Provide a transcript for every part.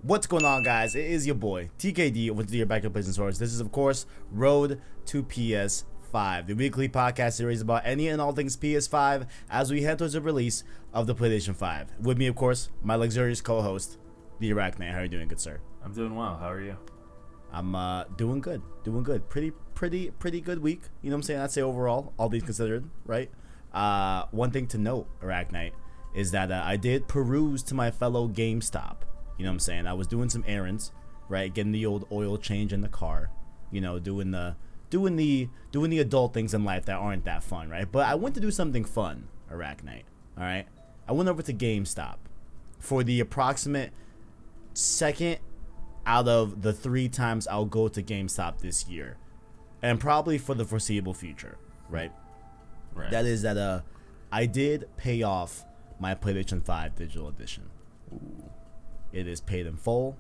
What's going on, guys? It is your boy TKD with your backup PlayStation Source. This is, of course, Road to PS5, the weekly podcast series about any and all things PS5 as we head towards the release of the PlayStation 5. With me, of course, my luxurious co-host, the ArachKnight. How are you doing, good sir? I'm doing well. How are you? I'm doing good. Pretty good week. You know what I'm saying? I'd say overall, all these considered, right? One thing to note, ArachKnight, is that I did peruse to my fellow GameStop. You know what I'm saying? I was doing some errands, right? Getting the old oil change in the car. You know, doing the adult things in life that aren't that fun, right? But I went to do something fun, ArachKnight. All right, I went over to GameStop for the approximate second out of the 3 times I'll go to GameStop this year, and probably for the foreseeable future, right? Right. That is that I did pay off my PlayStation 5 digital edition. Ooh. It is paid in full.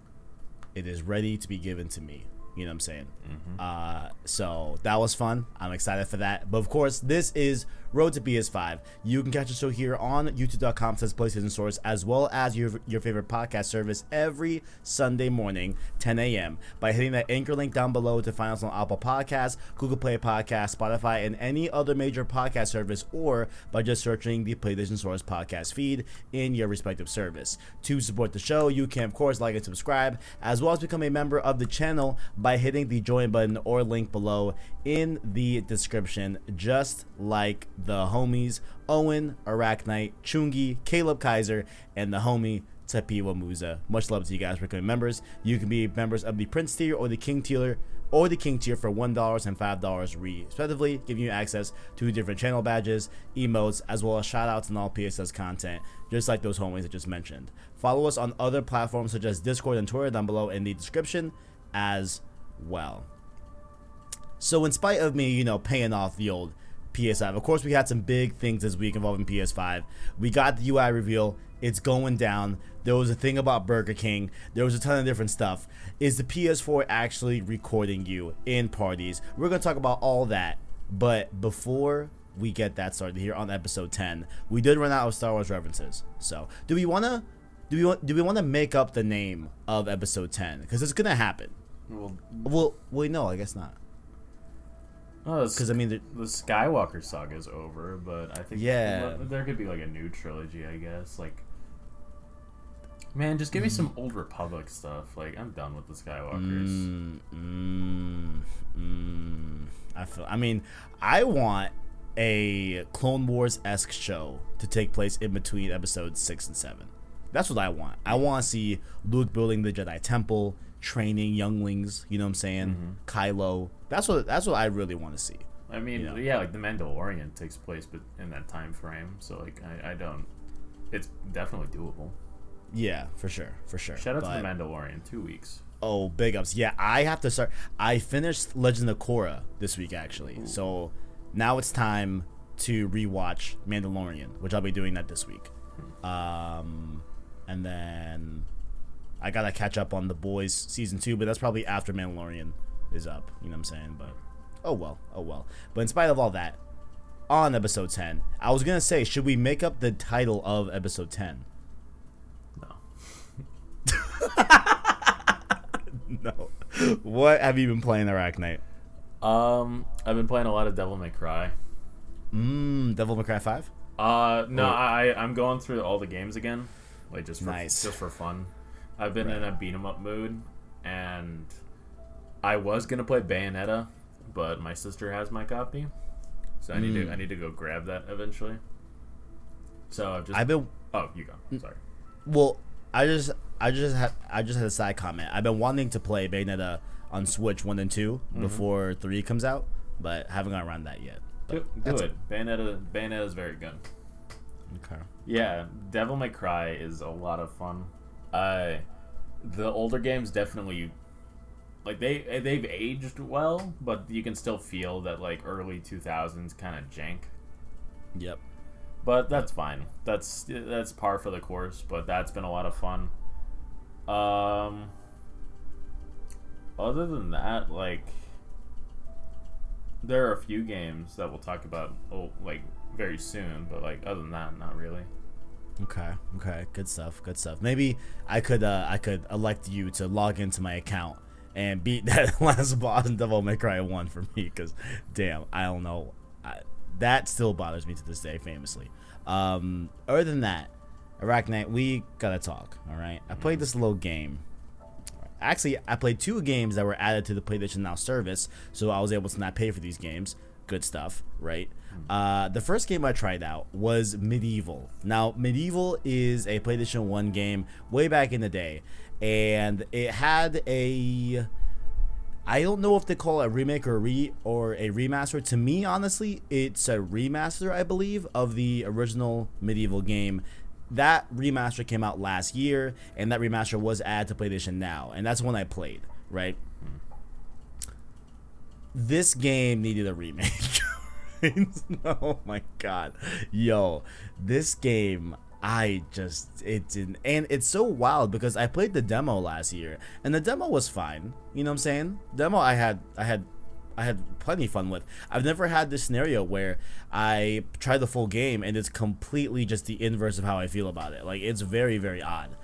It is ready to be given to me. You know what I'm saying? Mm-hmm. So that was fun. I'm excited for that. But of course, this is Road to PS5. You can catch the show here on youtube.com/PlayStation Source, as well as your favorite podcast service every Sunday morning, 10 a.m. by hitting that anchor link down below to find us on Apple Podcasts, Google Play Podcasts, Spotify, and any other major podcast service, or by just searching the PlayStation Source podcast feed in your respective service. To support the show, you can, of course, like and subscribe, as well as become a member of the channel by hitting the join button or link below in the description, just like the homies Owen, ArachKnight, Chungi, Caleb Kaiser, and the homie Tapiwa Musa. Much love to you guys for becoming members. You can be members of the Prince tier or the King tier for $1 and $5 respectively, giving you access to different channel badges, emotes, as well as shoutouts and all PSS content, just like those homies I just mentioned. Follow us on other platforms such as Discord and Twitter down below in the description as well. So in spite of me, paying off the old PS5, of course we had some big things this week involving PS5. We got the UI reveal. It's going down. There was a thing about Burger King. There was a ton of different stuff. Is the PS4 actually recording you in parties? We're going to talk about all that. But before we get that started here on episode 10, we did run out of Star Wars references. So do we want to make up the name of episode 10? Because it's going to happen. Well, no, I guess not. Because the Skywalker saga is over, but I think there could be like a new trilogy, I guess. Like, man, just give me some Old Republic stuff. Like, I'm done with the Skywalkers. I want a Clone Wars-esque show to take place in between episodes 6 and 7. That's what I want. I want to see Luke building the Jedi Temple, training younglings, you know what I'm saying? Kylo. That's what I really want to see. I mean, like the Mandalorian takes place but in that time frame, so like it's definitely doable. Yeah, for sure. Shout out to the Mandalorian, 2 weeks. Oh, big ups. Yeah, I have to start. I finished Legend of Korra this week, actually. Ooh. So now it's time to rewatch Mandalorian, which I'll be doing that this week. And then I gotta catch up on The Boys season 2, but that's probably after Mandalorian is up. You know what I'm saying? But oh well. But in spite of all that, on episode 10, I was gonna say, should we make up the title of episode 10? No. No. What have you been playing, ArachKnight? I've been playing a lot of Devil May Cry. Devil May Cry 5? No, I'm going through all the games again, like just for fun. I've been in a beat 'em up mood, and I was gonna play Bayonetta, but my sister has my copy, so I need to go grab that eventually. So you go. Sorry. Well, I just had a side comment. I've been wanting to play Bayonetta on Switch 1 and 2 before 3 comes out, but haven't gone around that yet. Do it. Bayonetta is very good. Okay. Yeah, Devil May Cry is a lot of fun. The older games definitely, like they've aged well, but you can still feel that like early 2000s kind of jank. Yep. But that's fine. That's par for the course. But that's been a lot of fun. Other than that, like there are a few games that we'll talk about like very soon. But like other than that, not really. Okay. Good stuff. Maybe I could elect you to log into my account and beat that last boss in Devil May Cry 1 for me, because damn, I don't know. That still bothers me to this day, famously. Other than that, ArachKnight, we gotta talk, all right? I played this little game. Actually, I played 2 games that were added to the PlayStation Now service, so I was able to not pay for these games. Good stuff, right? The first game I tried out was Medieval. Now, Medieval is a PlayStation 1 game way back in the day, and it had a... I don't know if they call it a remake or a remaster. To me, honestly, it's a remaster, I believe, of the original Medieval game. That remaster came out last year, and that remaster was added to PlayStation Now, and that's one I played, right? This game needed a remake. Oh my god. Yo, this game, it didn't. And it's so wild because I played the demo last year, and the demo was fine. You know what I'm saying? Demo I had plenty of fun with. I've never had this scenario where I try the full game and it's completely just the inverse of how I feel about it. Like, it's very, very odd.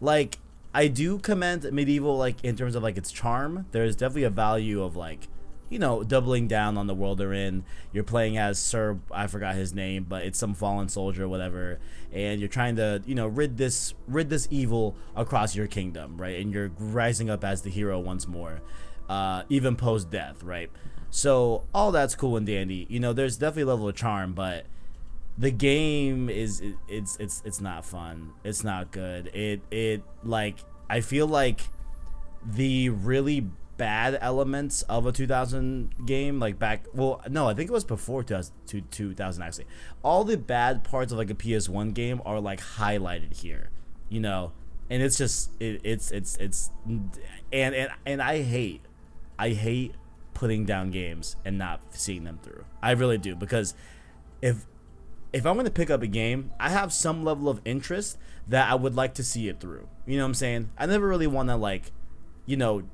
Like, I do commend Medieval, like, in terms of, like, its charm. There's definitely a value of, like, you know, doubling down on the world they're in. You're playing as Sir, I forgot his name, but it's some fallen soldier or whatever, and you're trying to, you know, rid this evil across your kingdom, right? And you're rising up as the hero once more, even post death, right? So all that's cool and dandy. You know, there's definitely a level of charm, but the game it's not fun. It's not good. It like, I feel like the really bad elements of a 2000 game, like back, well, no, I think it was before 2000 actually. All the bad parts of like a PS1 game are like highlighted here, you know, and it's just it's and I hate putting down games and not seeing them through. I really do, because if I'm going to pick up a game, I have some level of interest that I would like to see it through. You know what I'm saying? I never really want to, like, you know,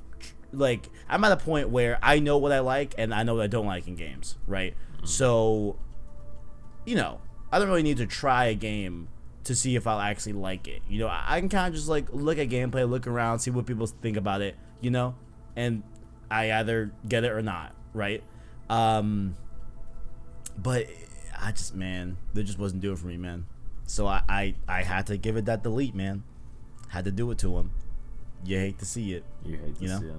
like, I'm at a point where I know what I like and I know what I don't like in games, right? So, you know, I don't really need to try a game to see if I'll actually like it. You know, I can kind of just, like, look at gameplay, look around, see what people think about it, you know? And I either get it or not, right? But I just, man, they just wasn't doing it for me, man. So I had to give it that delete, man. Had to do it to him. You hate to see it. You hate to see it.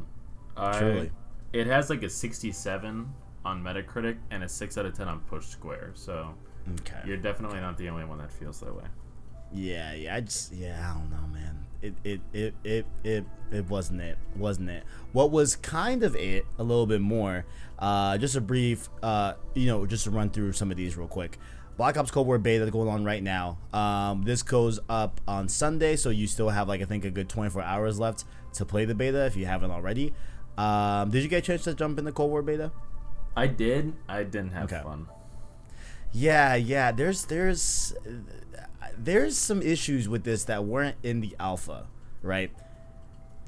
Truly. It has like a 67 on Metacritic and a 6 out of 10 on Push Square. So you're definitely not the only one that feels that way. Yeah. I don't know, man. It wasn't it. What was kind of it, a little bit more, just a brief, you know, just to run through some of these real quick. Black Ops Cold War beta going on right now. This goes up on Sunday, so you still have, like, I think a good 24 hours left to play the beta if you haven't already. Did you get a chance to jump in the Cold War beta? I did. I didn't have fun. Yeah. There's some issues with this that weren't in the alpha, right?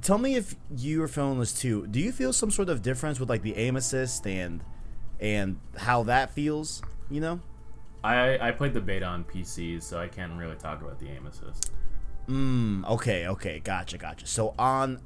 Tell me if you were feeling this too. Do you feel some sort of difference with, like, the aim assist and how that feels, you know? I played the beta on PC, so I can't really talk about the aim assist. Okay, gotcha. So on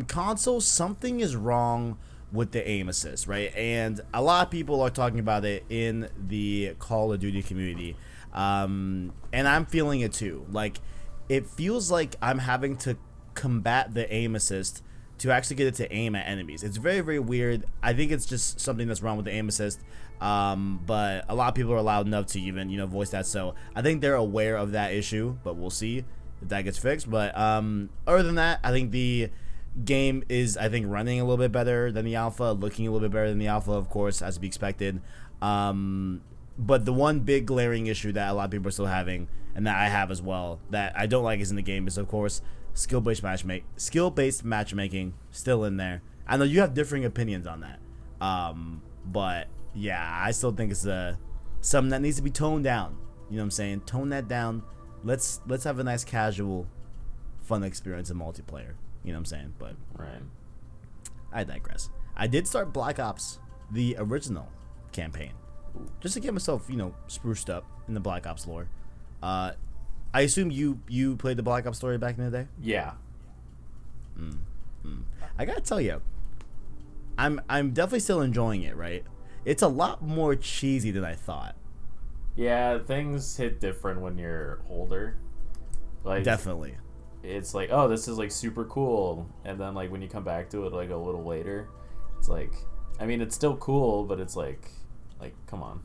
console, something is wrong with the aim assist, right? And a lot of people are talking about it in the Call of Duty community, and I'm feeling it too. Like, it feels like I'm having to combat the aim assist to actually get it to aim at enemies. It's very, very weird. I think it's just something that's wrong with the aim assist. But a lot of people are loud enough to even, you know, voice that. So I think they're aware of that issue, but we'll see if that gets fixed. But other than that, I think the game is, I think, running a little bit better than the alpha, looking a little bit better than the alpha, of course, as to be expected. But the one big glaring issue that a lot of people are still having, and that I have as well, that I don't like is in the game, is, of course, skill-based matchmaking still in there. I know you have differing opinions on that, but yeah, I still think it's something that needs to be toned down. You know what I'm saying? Tone that down. Let's have a nice casual, fun experience in multiplayer. You know what I'm saying? But right. I digress. I did start Black Ops, the original campaign, just to get myself, you know, spruced up in the Black Ops lore. I assume you played the Black Ops story back in the day. Yeah. I gotta tell you, I'm definitely still enjoying it. Right, it's a lot more cheesy than I thought. Yeah, things hit different when you're older. Like Definitely. It's like, oh, this is like super cool, and then like when you come back to it like a little later, it's like, I mean, it's still cool, but it's like come on.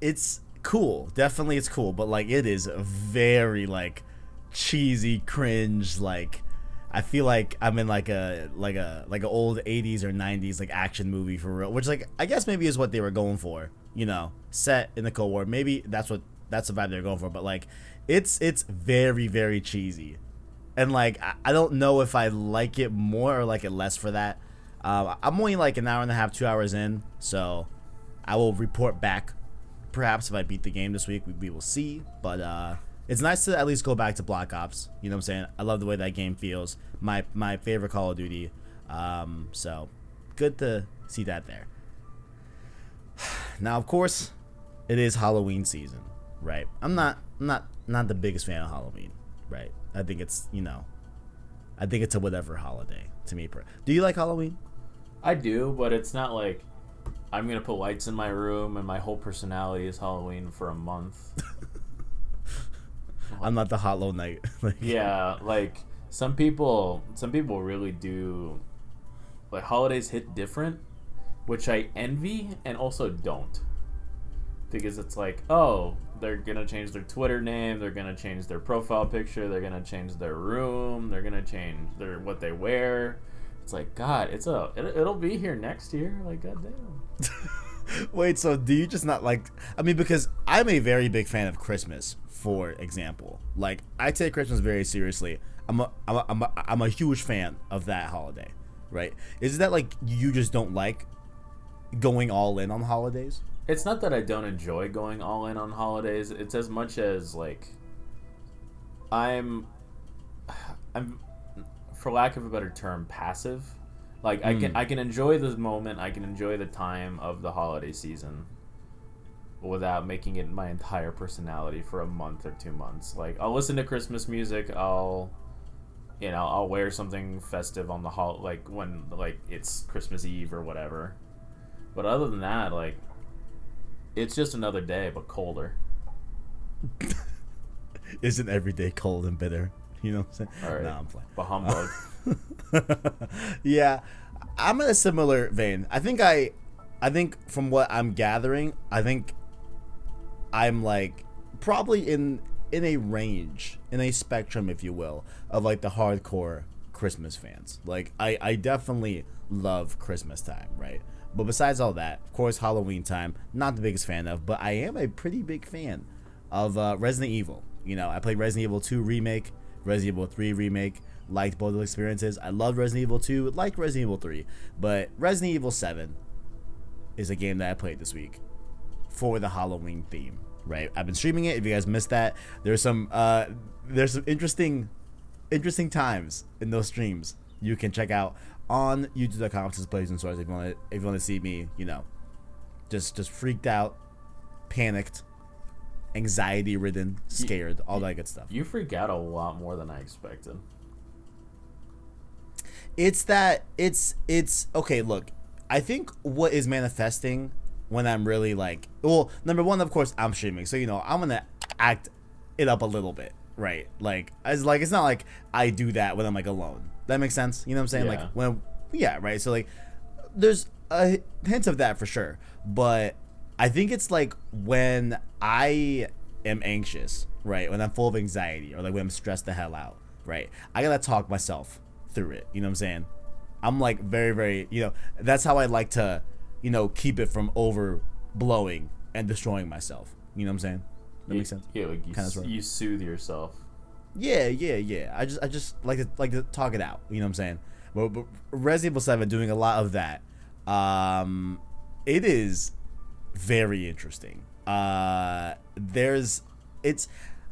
It's cool, definitely it's cool, but like it is very like cheesy, cringe. Like I feel like I'm in like a old 80s or 90s like action movie for real, which like I guess maybe is what they were going for, you know, set in the Cold War. Maybe that's the vibe they're going for, but like it's very, very cheesy, and like I don't know if I like it more or like it less for that. I'm only like an hour and a half, 2 hours in, so I will report back. Perhaps if I beat the game this week, we will see. But it's nice to at least go back to Black Ops. You know what I'm saying? I love the way that game feels. My favorite Call of Duty. So good to see that there. Now, of course, it is Halloween season, right? I'm not the biggest fan of Halloween, right? I think it's a whatever holiday to me. Do you like Halloween? I do, but it's not like I'm gonna put lights in my room and my whole personality is Halloween for a month. I'm not the Hollow Knight. Yeah, like some people really do. Like holidays hit different, which I envy and also don't, because it's like, oh, they're gonna change their Twitter name, they're gonna change their profile picture, they're gonna change their room, they're gonna change what they wear. It's like, God, it'll be here next year. Like, goddamn. Wait, so do you just not like? I mean, because I'm a very big fan of Christmas, for example. Like, I take Christmas very seriously. I'm a huge fan of that holiday, right? Is that like you just don't like going all in on holidays? It's not that I don't enjoy going all in on holidays. It's as much as like I'm for lack of a better term, passive. Like I can enjoy this moment, I can enjoy the time of the holiday season without making it my entire personality for a month or 2 months. Like I'll listen to Christmas music, I'll wear something festive on the like when like it's Christmas Eve or whatever. But other than that, like it's just another day but colder. Isn't every day cold and bitter? You know what I'm saying? All right. No, I'm playing. But humbug. Yeah, I'm in a similar vein. I think from what I'm gathering, I think I'm like probably in a range, in a spectrum, if you will, of like the hardcore Christmas fans. Like I definitely love Christmas time, right? But besides all that, of course, Halloween time, not the biggest fan of, but I am a pretty big fan of Resident Evil. You know, I played Resident Evil 2 Remake, Resident Evil 3 Remake, liked both of those experiences. I love Resident Evil 2, like Resident Evil 3, but Resident Evil 7 is a game that I played this week for the Halloween theme, right? I've been streaming it. If you guys missed that, there's some interesting times in those streams you can check out on youtube.com/plays and if you want to see me, you know, just freaked out, panicked, anxiety ridden, scared, all that good stuff. You freak out a lot more than I expected. It's okay, look, I think what is manifesting when I'm really like, well, number one, of course, I'm streaming, so you know I'm gonna act it up a little bit, right? Like it's not like I do that when I'm like alone. That makes sense. You know what I'm saying? Yeah. Like when, yeah, right. So like, there's a hint of that for sure, but I think it's like when I am anxious, right? When I'm full of anxiety, or like when I'm stressed the hell out, right? I gotta talk myself through it. You know what I'm saying? I'm like very, very, you know, that's how I like to, you know, keep it from overblowing and destroying myself. You know what I'm saying? That makes sense. Yeah, like you soothe yourself. Yeah. I just like to talk it out. You know what I'm saying? But Resident Evil 7 doing a lot of that. It is very interesting. I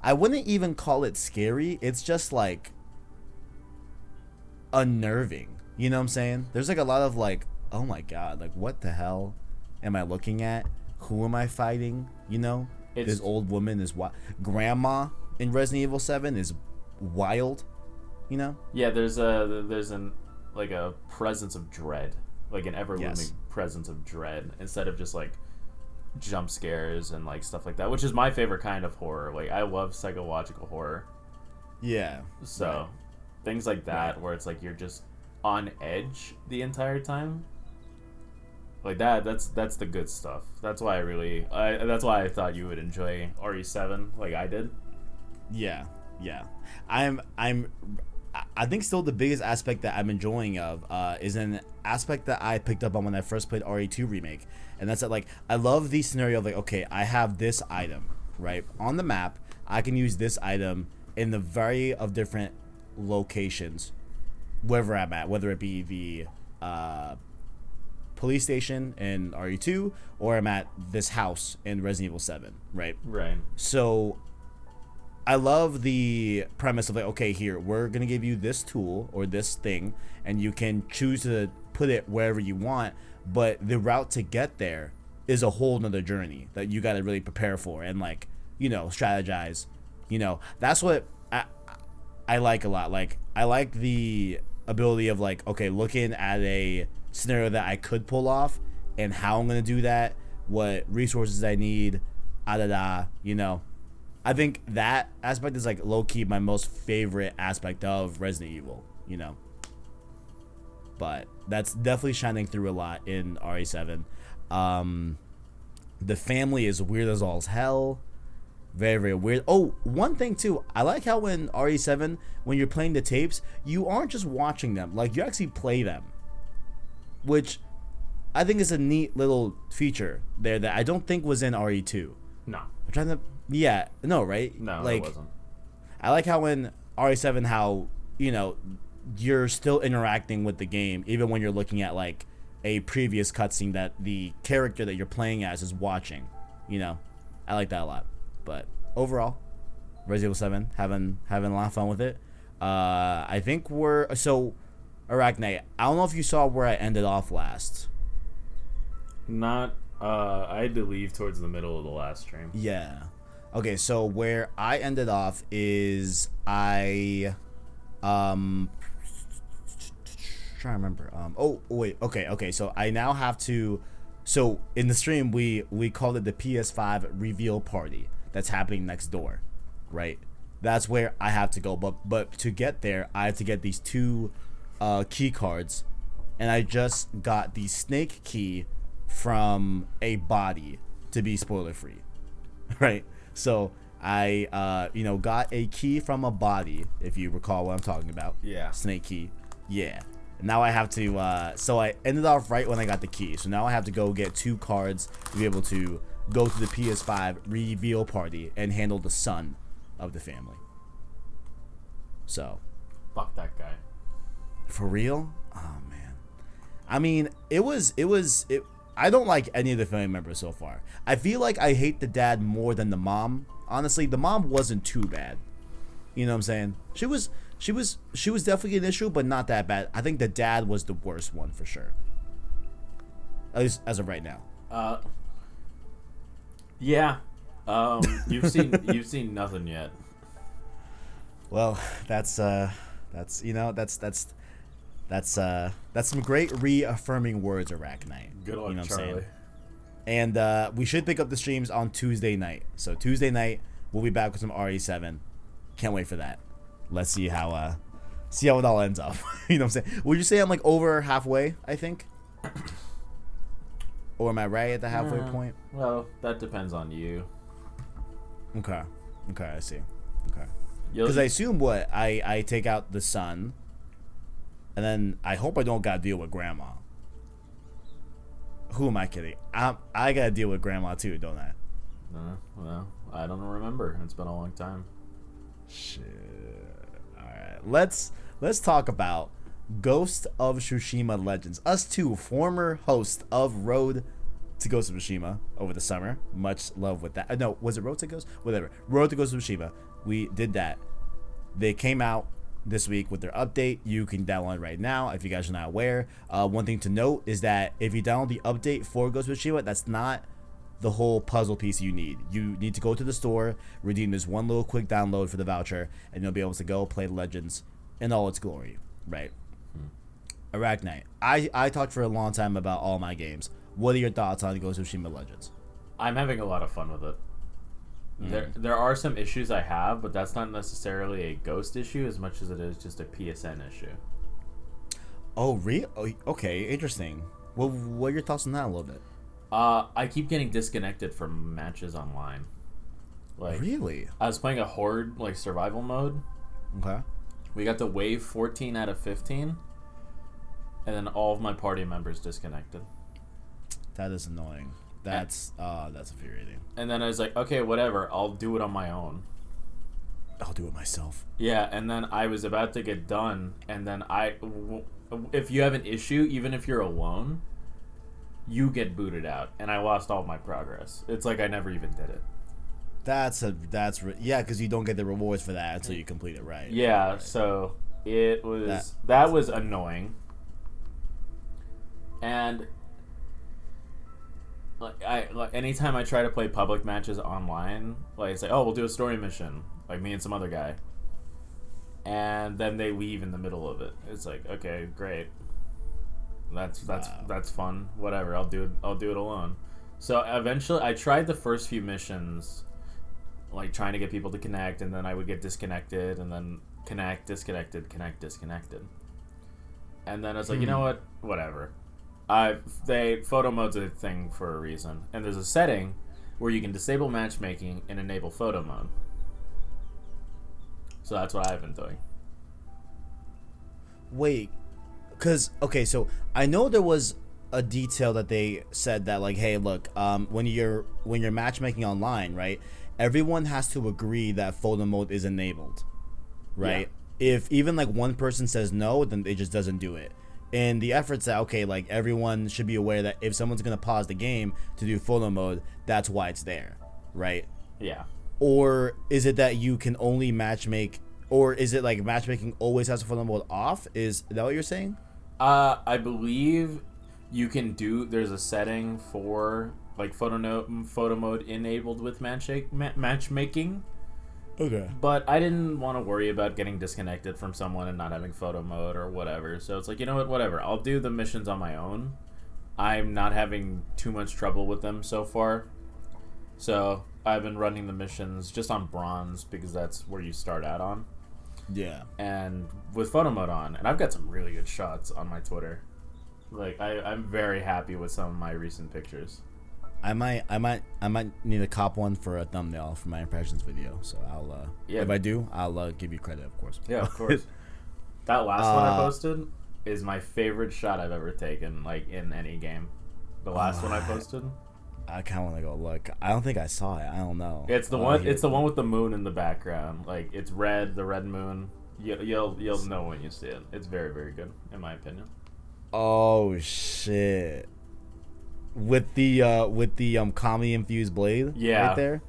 wouldn't even call it scary. It's just like unnerving. You know what I'm saying? There's like a lot of like, oh my god, like what the hell am I looking at? Who am I fighting? You know? This old woman is grandma in Resident Evil 7 is wild, you know? Yeah, there's like a presence of dread, like an ever-looming presence of dread, instead of just like jump scares and like stuff like that, which is my favorite kind of horror. Like, I love psychological horror. Yeah. So things like that, where it's like you're just on edge the entire time. Like that's the good stuff. That's why that's why I thought you would enjoy RE7 like I did. Yeah. I think still the biggest aspect that I'm enjoying of is an aspect that I picked up on when I first played RE2 Remake, and that's that, like, I love the scenario of like, okay, I have this item right on the map. I can use this item in the variety of different locations wherever I'm at, whether it be the police station in RE2 or I'm at this house in Resident Evil 7, right? Right. So I love the premise of like, okay, here, we're going to give you this tool or this thing, and you can choose to put it wherever you want, but the route to get there is a whole nother journey that you got to really prepare for and, like, you know, strategize. You know, that's what I like a lot. Like, I like the ability of like, okay, looking at a scenario that I could pull off and how I'm going to do that, what resources I need, you know. I think that aspect is like low-key my most favorite aspect of Resident Evil, you know. But that's definitely shining through a lot in RE7. The family is weird as all hell. Very, very weird. Oh, one thing too, I like how in RE7, when you're playing the tapes, you aren't just watching them. Like, you actually play them. Which I think is a neat little feature there that I don't think was in RE2. No. I'm trying to... Yeah. No, right? No, like, it wasn't. I like how in RE7, how, you know, you're still interacting with the game, even when you're looking at, like, a previous cutscene that the character that you're playing as is watching. You know? I like that a lot. But overall, Resident Evil 7, having a lot of fun with it. I think we're... So, ArachKnight, I don't know if you saw where I ended off last. Not... I had to leave towards the middle of the last stream. Yeah. Okay, so where I ended off is trying to remember. Oh wait, okay. So I now have to. So in the stream we called it the PS5 reveal party that's happening next door, right? That's where I have to go. But to get there, I have to get these two key cards, and I just got the snake key from a body to be spoiler free, right? So I got a key from a body, if you recall what I'm talking about. Yeah. Snake key. Yeah. Now I have to so I ended off right when I got the key. So now I have to go get two cards to be able to go to the PS5 reveal party and handle the son of the family. So fuck that guy. For real? Oh man. I mean, it I don't like any of the family members so far. I feel like I hate the dad more than the mom. Honestly, the mom wasn't too bad. You know what I'm saying? She was definitely an issue, but not that bad. I think the dad was the worst one for sure. At least as of right now. Yeah. You've seen nothing yet. Well, that's some great reaffirming words, ArachKnight. Good luck, you know what Charlie. I'm saying? And we should pick up the streams on Tuesday night. So Tuesday night we'll be back with some RE7. Can't wait for that. Let's see how it all ends up. You know what I'm saying? Would you say I'm like over halfway, I think? Or am I right at the halfway point? Well, that depends on you. Okay, I see. Okay. Because I assume what I take out the son, and then I hope I don't gotta deal with grandma. Who am I kidding? I gotta deal with grandma too, don't I? Well, I don't remember. It's been a long time. Shit. All right, let's talk about Ghost of Tsushima Legends. Us two, former hosts of Road to Ghost of Tsushima over the summer. Much love with that. No, was it Road to Ghost? Whatever. Road to Ghost of Tsushima. We did that. They came out this week with their update. You can download it right now if you guys are not aware. One thing to note is that if you download the update for Ghost of Tsushima, that's not the whole puzzle piece you need. You need to go to the store, redeem this one little quick download for the voucher, and you'll be able to go play Legends in all its glory, right? ArachKnight. I talked for a long time about all my games. What are your thoughts on Ghost of Tsushima Legends? I'm having a lot of fun with it. There are some issues I have, but that's not necessarily a Ghost issue as much as it is just a PSN issue. Oh, really? Oh, okay, interesting. Well, what are your thoughts on that a little bit? I keep getting disconnected from matches online. Like, really? I was playing a horde like survival mode. Okay. We got to wave 14 out of 15, and then all of my party members disconnected. That is annoying. That's infuriating. And then I was like, okay, whatever. I'll do it on my own. I'll do it myself. Yeah, and then I was about to get done, and then if you have an issue, even if you're alone, you get booted out, and I lost all my progress. It's like I never even did it. Yeah, because you don't get the rewards for that until you complete it, right? Yeah, right. So it was that was annoying, and like anytime I try to play public matches online, like it's like, oh, we'll do a story mission, like me and some other guy, and then they leave in the middle of it. It's like, okay, great. That's fun. Whatever. I'll do it alone. So eventually, I tried the first few missions, like trying to get people to connect, and then I would get disconnected, and then connect, disconnected, connect, disconnected, and then I was like, you know what? Whatever. Photo mode's a thing for a reason, and there's a setting where you can disable matchmaking and enable photo mode. So that's what I've been doing. Wait. Because, okay, so I know there was a detail that they said that, like, hey, look, when you're matchmaking online, right, everyone has to agree that photo mode is enabled, right? Yeah. If even, like, one person says no, then it just doesn't do it. And the effort's that, okay, like, everyone should be aware that if someone's going to pause the game to do photo mode, that's why it's there, right? Yeah. Or is it that you can only matchmake, or is it, like, matchmaking always has a photo mode off? Is that what you're saying? I believe you can do. There's a setting for like photo mode enabled with matchmaking. Okay. But I didn't want to worry about getting disconnected from someone and not having photo mode or whatever. So it's like, you know what, whatever. I'll do the missions on my own. I'm not having too much trouble with them so far. So I've been running the missions just on bronze because that's where you start out on. Yeah. And with photo mode on, and I've got some really good shots on my Twitter. Like I'm very happy with some of my recent pictures. I might need to cop one for a thumbnail for my impressions video. So I'll if I do, I'll give you credit, of course. Yeah, of course. That last one I posted is my favorite shot I've ever taken, like in any game. The last one I posted. I kind of want to go look. I don't think I saw it. I don't know. It's the one. It's the one with the moon in the background. Like it's red, the red moon. You'll know when you see it. It's very, very good, in my opinion. Oh shit! With the comedy infused blade. Yeah. Right there.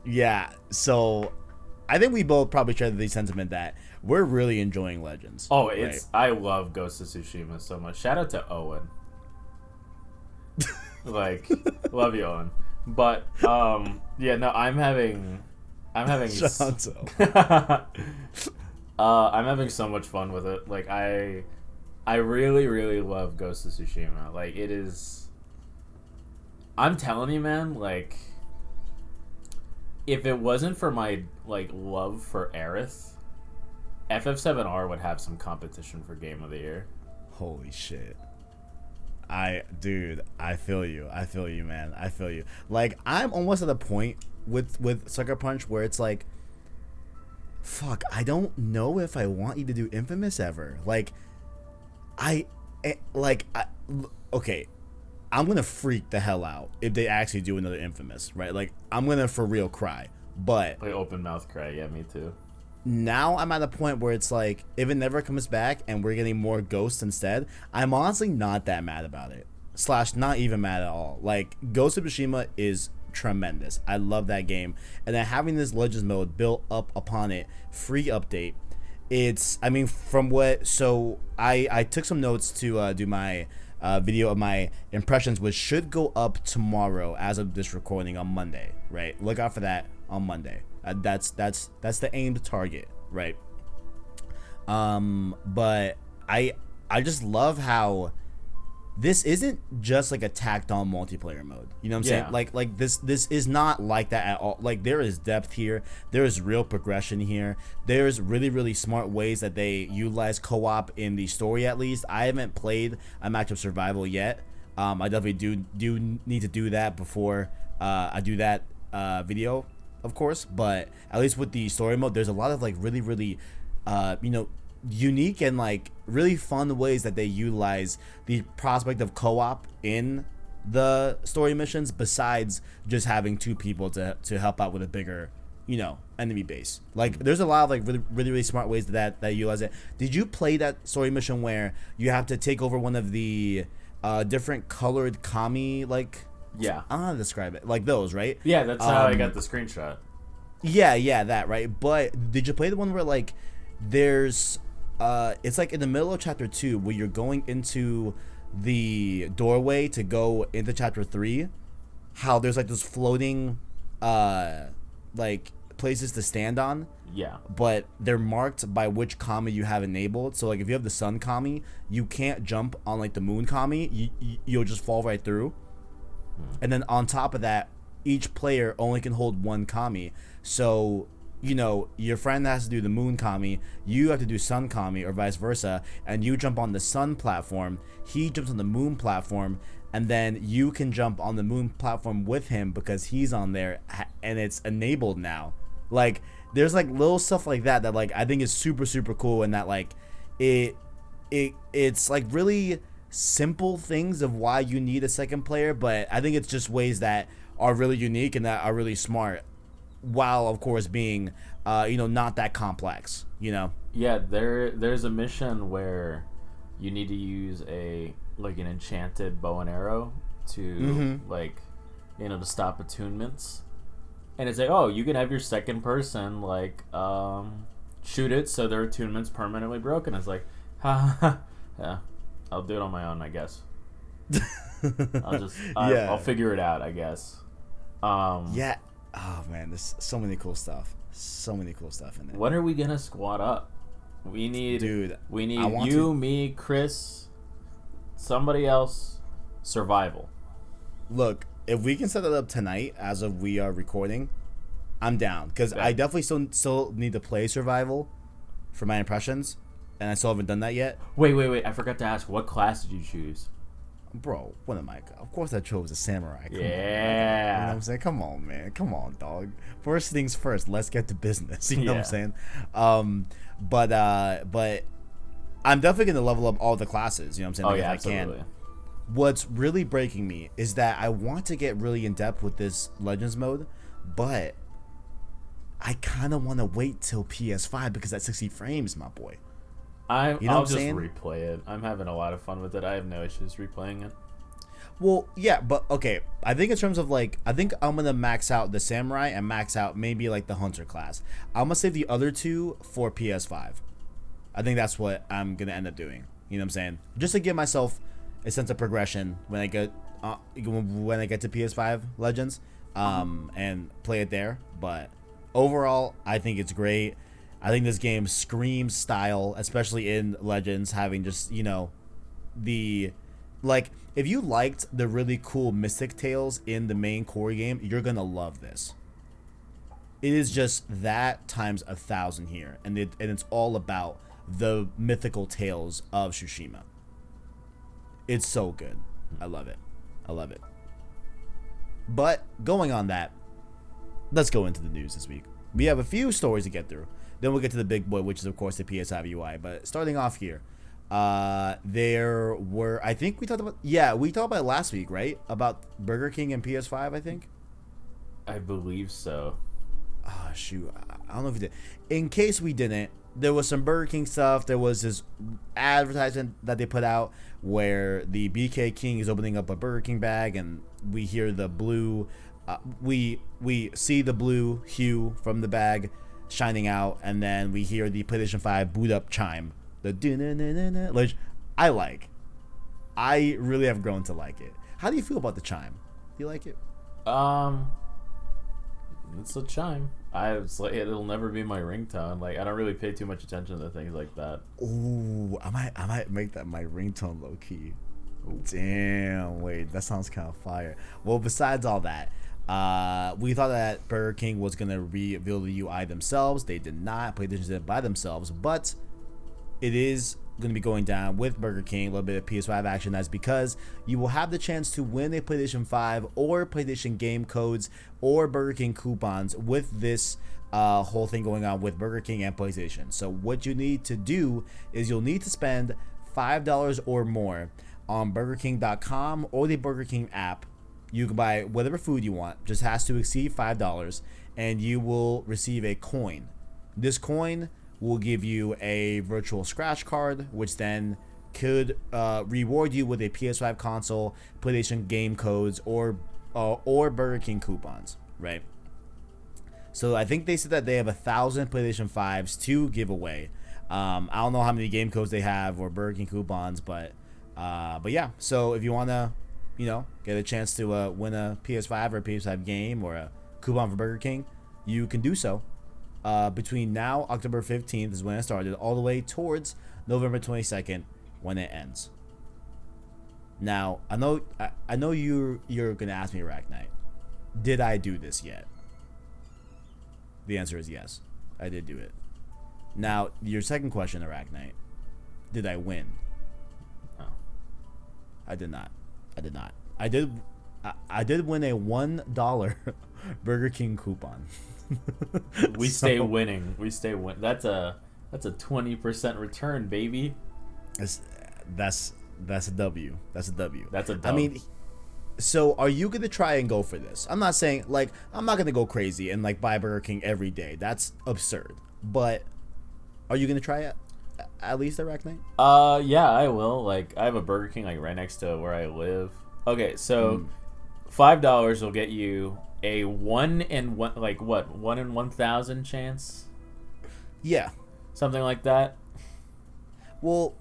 Yeah. So, I think we both probably share the sentiment that we're really enjoying Legends. Oh, it's right? I love Ghost of Tsushima so much. Shout out to Owen. Like, love you, Owen. But yeah, no, I'm having I'm having so much fun with it. Like I really, really love Ghost of Tsushima. Like it is. I'm telling you, man. Like, if it wasn't for my like love for Aerith, FF7R would have some competition for Game of the Year. Holy shit. I feel you, man. I feel you. Like, I'm almost at a point with Sucker Punch where it's like, fuck, I don't know if I want you to do Infamous ever. Like, okay, I'm gonna freak the hell out if they actually do another Infamous, right? Like, I'm gonna for real cry. But like open mouth cry, yeah, me too. Now I'm at a point where it's like, if it never comes back and we're getting more Ghosts instead, I'm honestly not that mad about it. / not even mad at all. Like, Ghost of Tsushima is tremendous. I love that game. And then having this Legends mode built up upon it, free update, it's, I mean, from what, so I took some notes to do my video of my impressions, which should go up tomorrow as of this recording on Monday, right? Look out for that on Monday. That's the aimed target, right? But I just love how this isn't just like a tacked on multiplayer mode. You know what I'm saying? Like this is not like that at all. Like there is depth here. There is real progression here. There's really, really smart ways that they utilize co-op in the story, at least. I haven't played a match of survival yet. I definitely do need to do that before I do that video, of course. But at least with the story mode, there's a lot of like really, really unique and like really fun ways that they utilize the prospect of co-op in the story missions, besides just having two people to help out with a bigger enemy base. Like there's a lot of like really, really, really smart ways that utilize it. Did you play that story mission where you have to take over one of the different colored kami, like, yeah, I don't know how to describe it, like those, right? Yeah, that's how I got the screenshot. Yeah, that, right? But did you play the one where like there's it's like in the middle of chapter 2 where you're going into the doorway to go into chapter 3, how there's like this floating like places to stand on, yeah, but they're marked by which kami you have enabled. So like if you have the sun kami, you can't jump on like the moon kami, you'll just fall right through. And then on top of that, each player only can hold one kami. So your friend has to do the moon kami, you have to do sun kami, or vice versa, and you jump on the sun platform, he jumps on the moon platform, and then you can jump on the moon platform with him because he's on there and it's enabled now. Like there's like little stuff like that like I think is super, super cool, and that like it's like really simple things of why you need a second player, but I think it's just ways that are really unique and that are really smart, while of course being not that complex. Yeah, there's a mission where you need to use an enchanted bow and arrow to to stop attunements, and it's like, oh, you can have your second person shoot it so their attunement's permanently broken. It's like, ha, yeah, I'll do it on my own, I guess. I'll figure it out, I guess. Yeah. Oh man, there's so many cool stuff. So many cool stuff in there. When are we gonna squad up? We need you, me, Chris, somebody else, survival. Look, if we can set that up tonight, as of we are recording, I'm down, because I definitely still need to play survival for my impressions, and I still haven't done that yet. Wait! I forgot to ask, what class did you choose? Bro, what am I? Of course I chose a samurai. Come on, you know what I'm saying? Come on, man. Come on, dog. First things first. Let's get to business. You know what I'm saying? But I'm definitely going to level up all the classes. You know what I'm saying? If absolutely. I can. What's really breaking me is that I want to get really in depth with this Legends mode, but I kind of want to wait till PS5 because that's 60 frames, my boy. I'll just replay it. I'm having a lot of fun with it. I have no issues replaying it. Well, yeah, but okay. I think in terms of I think I'm gonna max out the samurai and max out maybe like the hunter class. I'm gonna save the other two for PS5. I think that's what I'm gonna end up doing. You know what I'm saying? Just to give myself a sense of progression when I get to PS5 Legends, and play it there. But overall, I think it's great. I think this game screams style, especially in Legends, having just, if you liked the really cool Mystic Tales in the main core game, you're going to love this. It is just that times 1,000 here, and it's all about the mythical tales of Tsushima. It's so good. I love it. But going on that, let's go into the news this week. We have a few stories to get through. Then we'll get to the big boy, which is, of course, the PS5 UI. But starting off here, there were, I think we talked about it last week, right? About Burger King and PS5, I think? I believe so. Oh, shoot. I don't know if we did. In case we didn't, there was some Burger King stuff. There was this advertisement that they put out where the BK King is opening up a Burger King bag, and we hear the blue, we see the blue hue from the bag shining out, and then we hear the PlayStation 5 boot up chime, the which I like. I really have grown to like it. How do you feel about the chime? Do you like it? It's a chime. It's like it'll never be my ringtone. Like I don't really pay too much attention to things like that. Ooh, I might make that my ringtone low key. Damn, wait, that sounds kind of fire. Well, besides all that, we thought that Burger King was gonna reveal the UI themselves. They did not. PlayStation did it by themselves, but it is going to be going down with Burger King, a little bit of PS5 action. That's because you will have the chance to win a PlayStation 5 or PlayStation game codes or Burger King coupons with this whole thing going on with Burger King and PlayStation. So what you need to do is you'll need to spend $5 or more on BurgerKing.com or the Burger King app. You can buy whatever food you want, just has to exceed $5, and you will receive a coin. This coin will give you a virtual scratch card, which then could reward you with a PS5 console, PlayStation game codes, or Burger King coupons, right? So I think they said that they have 1,000 PlayStation 5s to give away. I don't know how many game codes they have or Burger King coupons, but yeah. So if you wanna, get a chance to win a PS5 or a PS5 game or a coupon for Burger King, you can do so. Between now, October 15th is when it started, all the way towards November 22nd when it ends. Now, I know you're gonna ask me, ArachKnight, did I do this yet? The answer is yes, I did do it. Now, your second question, ArachKnight, did I win? No, I did not. I did win a $1 Burger King coupon. We stay winning. That's a 20% return, baby. That's a W. That's a W. That's a W. I mean, so are you gonna try and go for this? I'm not saying I'm not gonna go crazy and buy Burger King every day. That's absurd. But are you gonna try it at least, ArachKnight? Yeah, I will. I have a Burger King right next to where I live. Okay, so $5 will get you a 1 in 1,000 chance. Yeah, something like that. Well,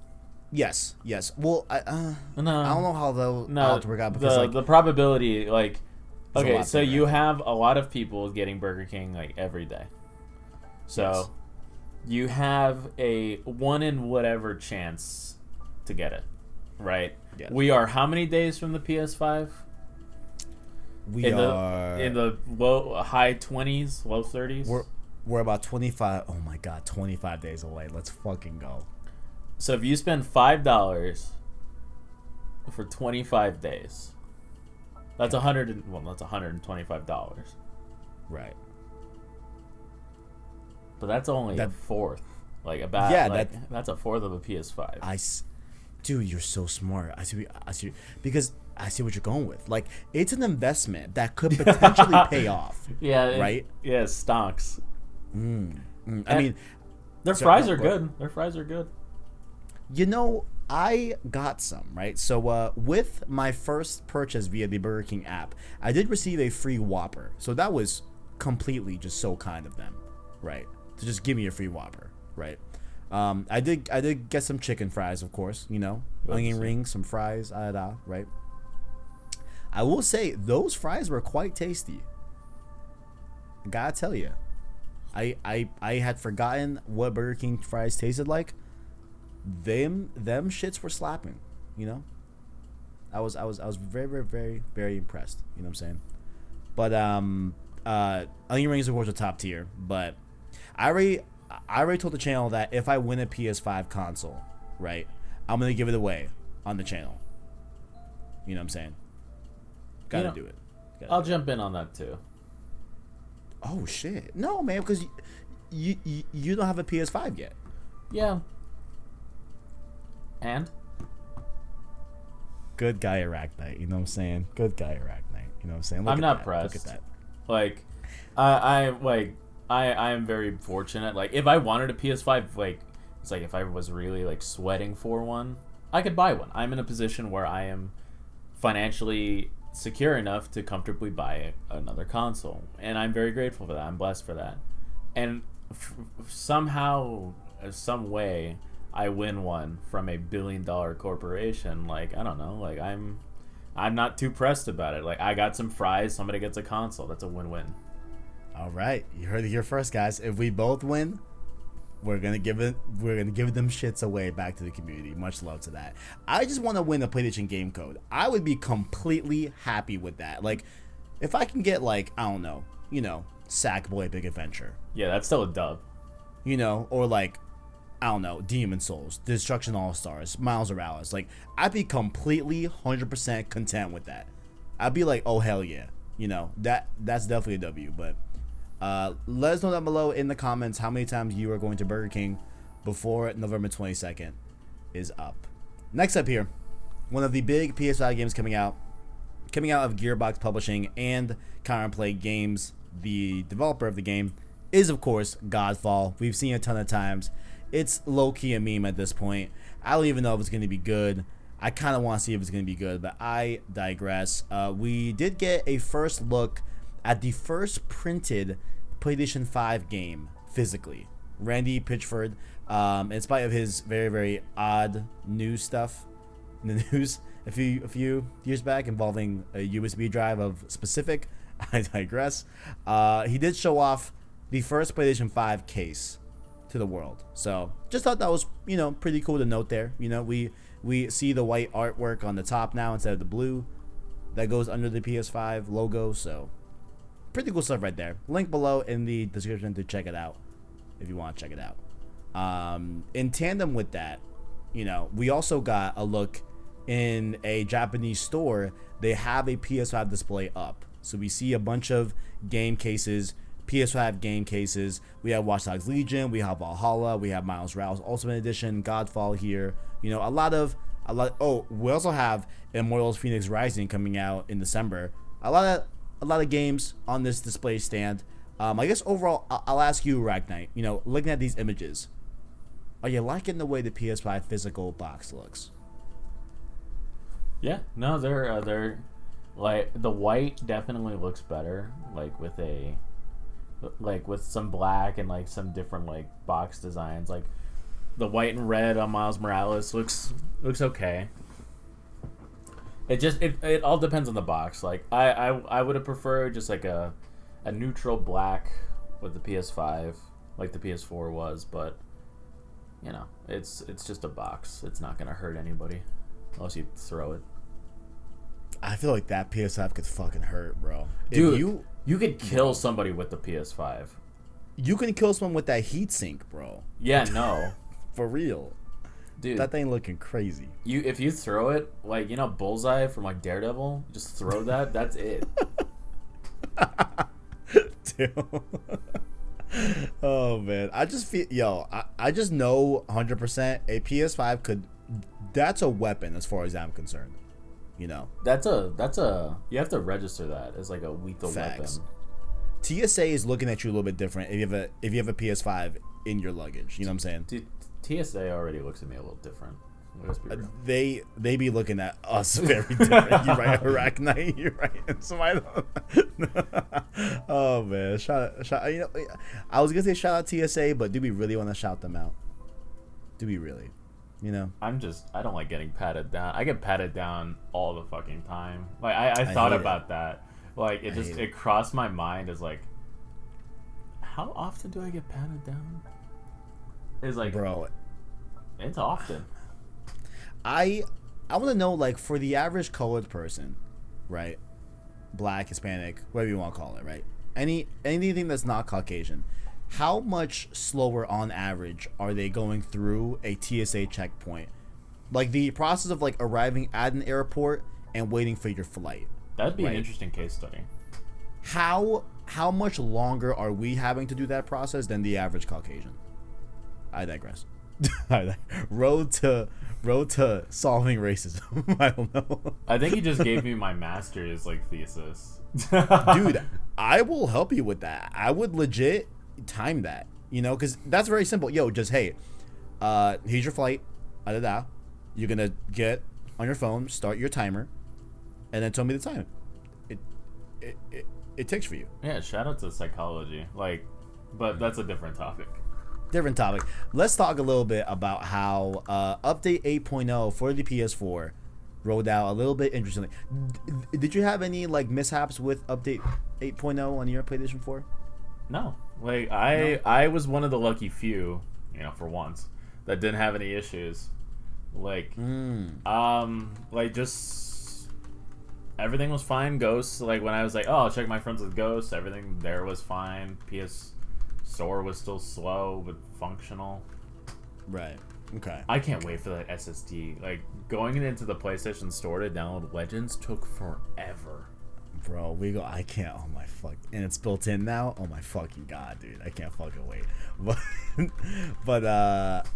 yes. Well, I don't know how how to work out because the probability okay, so you have a lot of people getting Burger King every day. So yes. You have a 1 in whatever chance to get it, right? Yes. We are how many days from the PS5? We are in the high 20s, low 30s. We're about 25. Oh my god, 25 days away. Let's fucking go. So if you spend $5 for 25 days, that's that's $125. Right. But that's only a fourth. That's a fourth of a PS5. Dude, you're so smart. I see because I see what you're going with. It's an investment that could potentially pay off. Yeah. Right? Stocks. I mean, their fries are good. Their fries are good. I got some, right? So with my first purchase via the Burger King app, I did receive a free Whopper. So that was completely just so kind of them, right? To just give me a free Whopper, right? I did get some chicken fries, of course, onion rings, some fries, right? I will say those fries were quite tasty. I gotta tell you, I had forgotten what Burger King fries tasted like. Them shits were slapping, I was very, very, very, very impressed. You know what I'm saying? But onion rings, of course, are top tier. But I already told the channel that if I win a PS5 console, right, I'm gonna give it away on the channel. You know what I'm saying? Gotta do it. I'll jump in on that too. Oh shit! No, man, because you don't have a PS5 yet. Yeah. And good guy, ArachKnight. You know what I'm saying? Good guy, ArachKnight. You know what I'm saying? I'm not pressed. Look at that. I am very fortunate. If I wanted a PS5, it's if I was really sweating for one, I could buy one. I'm in a position where I am financially secure enough to comfortably buy another console, and I'm very grateful for that. I'm blessed for that. And somehow, some way, I win one from a $1 billion corporation, like, I don't know, like, I'm not too pressed about it. Like, I got some fries, somebody gets a console. That's a win-win. All right, you heard it here first, guys. If we both win, we're gonna give them shits away back to the community. Much love to that. I just want to win a PlayStation game code. I would be completely happy with that. Like, if I can get, like, I don't know, Sackboy Big Adventure. Yeah, that's still a dub. Or like, I don't know, Demon Souls, Destruction All-Stars, Miles Morales. Like, I'd be completely 100% content with that. I'd be like, oh, hell yeah. That's definitely a W. But let us know down below in the comments how many times you are going to Burger King before November 22nd is up. Next up here, one of the big PS5 games coming out of Gearbox Publishing and Counterplay Games, the developer of the game, is, of course, Godfall. We've seen it a ton of times. It's low-key a meme at this point. I don't even know if it's going to be good. I kind of want to see if it's going to be good, but I digress. We did get a first look at the first printed PlayStation 5 game physically. Randy Pitchford, in spite of his very, very odd news stuff in the news a few years back involving a USB drive of specific, I digress. He did show off the first PlayStation 5 case to the world. So just thought that was, pretty cool to note there. We see the white artwork on the top now instead of the blue that goes under the PS5 logo. So pretty cool stuff right there. Link below in the description to check it out if you want to check it out. In tandem with that, we also got a look in a Japanese store. They have a PS5 display up. So we see a bunch of game cases, PS5 game cases. We have Watch Dogs Legion, we have Valhalla, we have Miles Morales Ultimate Edition, Godfall here. A lot. Oh, we also have Immortals Phoenix Rising coming out in December. A lot of games on this display stand. I guess overall, I'll ask you, ArachKnight. Looking at these images, are you liking the way the PS5 physical box looks? Yeah, no, they're like, the white definitely looks better, like with some black and like some different like box designs. Like the white and red on Miles Morales looks okay. It all depends on the box. Like I would have preferred just like a neutral black with the PS5 like the PS4 was, but it's just a box. It's not gonna hurt anybody unless you throw it. I feel like that PS5 could fucking hurt, bro. Dude, you could kill somebody with the PS5. You can kill someone with that heatsink, bro. Yeah, no. For real. Dude. That thing looking crazy. If you throw it, like, Bullseye from, like, Daredevil, just throw that, that's it. Dude. Oh, man. I just feel, I just know 100% a PS5 could, that's a weapon as far as I'm concerned. That's a you have to register that as like a lethal weapon. TSA is looking at you a little bit different if you have a PS5 in your luggage. You know what I'm saying? Dude, TSA already looks at me a little different. Let's be real. They be looking at us very different. You're right, ArachKnight. You're right. Somebody. Oh man, shout. I was gonna say shout out TSA, but do we really want to shout them out? Do we really? I don't like getting patted down. I get patted down all the fucking time. Like I thought about that. Like it crossed my mind as like, how often do I get patted down? It's like, bro, it's often. I want to know, like, for the average colored person, right? Black, Hispanic, whatever you want to call it, right? Anything that's not Caucasian. How much slower on average are they going through a TSA checkpoint? Like the process of like arriving at an airport and waiting for your flight. That'd be an interesting case study. How much longer are we having to do that process than the average Caucasian? I digress. Road to solving racism. I don't know. I think he just gave me my master's like thesis. Dude, I will help you with that. I would legit time that, because that's very simple. Just hey, here's your flight. You're gonna get on your phone, start your timer, and then tell me the time it takes for you. Yeah, shout out to psychology. Like, but that's a different topic. different topic. Let's talk a little bit about how update 8.0 for the PS4 rolled out a little bit interestingly. Did you have any like mishaps with update 8.0 on your PlayStation 4? No. Like I was one of the lucky few, for once, that didn't have any issues. Like like just everything was fine. Ghosts, like when I was like, oh, I'll check my friends with Ghosts, everything there was fine. PS Store was still slow but functional. Right. Okay. I can't wait for that SSD. Like going into the PlayStation Store to download Legends took forever. Bro, I can't. Oh my fuck! And it's built in now. Oh my fucking god, dude! I can't fucking wait. But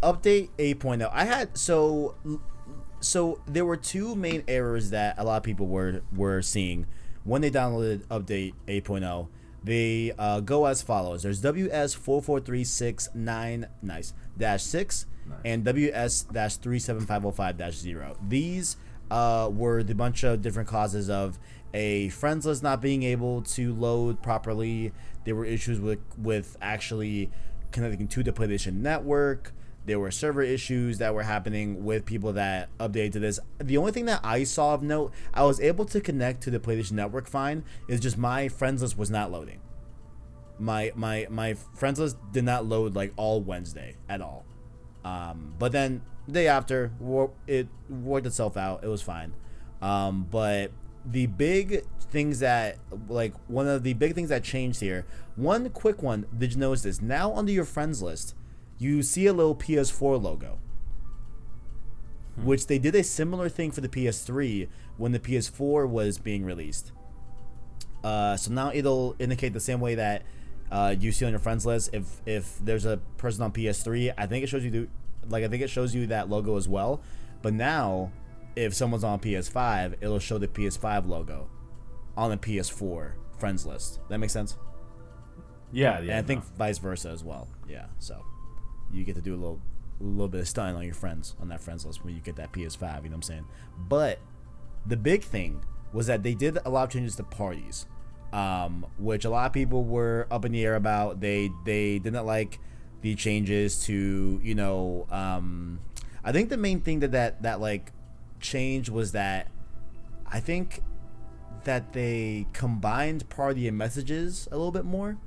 update 8.0. I had so there were two main errors that a lot of people were seeing when they downloaded update 8.0. They go as follows. There's WS4436-9 -6 and WS-37505-0. These were the bunch of different causes of a friends list not being able to load properly. There were issues with actually connecting to the PlayStation Network. There were server issues that were happening with people that updated to this. The only thing that I saw of note, I was able to connect to the PlayStation Network fine, is just my friends list was not loading. My friends list did not load like all Wednesday at all. But then day after, it worked itself out. It was fine. But the big things that, like, one of the big things that changed here, one quick one, did you notice this? Now under your friends list, you see a little PS4 logo, which they did a similar thing for the PS3 when the PS4 was being released. So now it'll indicate the same way that you see on your friends list. If there's a person on PS3, I think it shows you that logo as well. But now, if someone's on PS5, it'll show the PS5 logo on the PS4 friends list. That makes sense? Yeah. And I think vice versa as well. Yeah. So you get to do a little bit of stunning on your friends on that friends list when you get that PS5. You know what I'm saying? But the big thing was that they did a lot of changes to parties, which a lot of people were up in the air about. They didn't like the changes to, I think the main thing that like change was that I think that they combined party and messages a little bit more.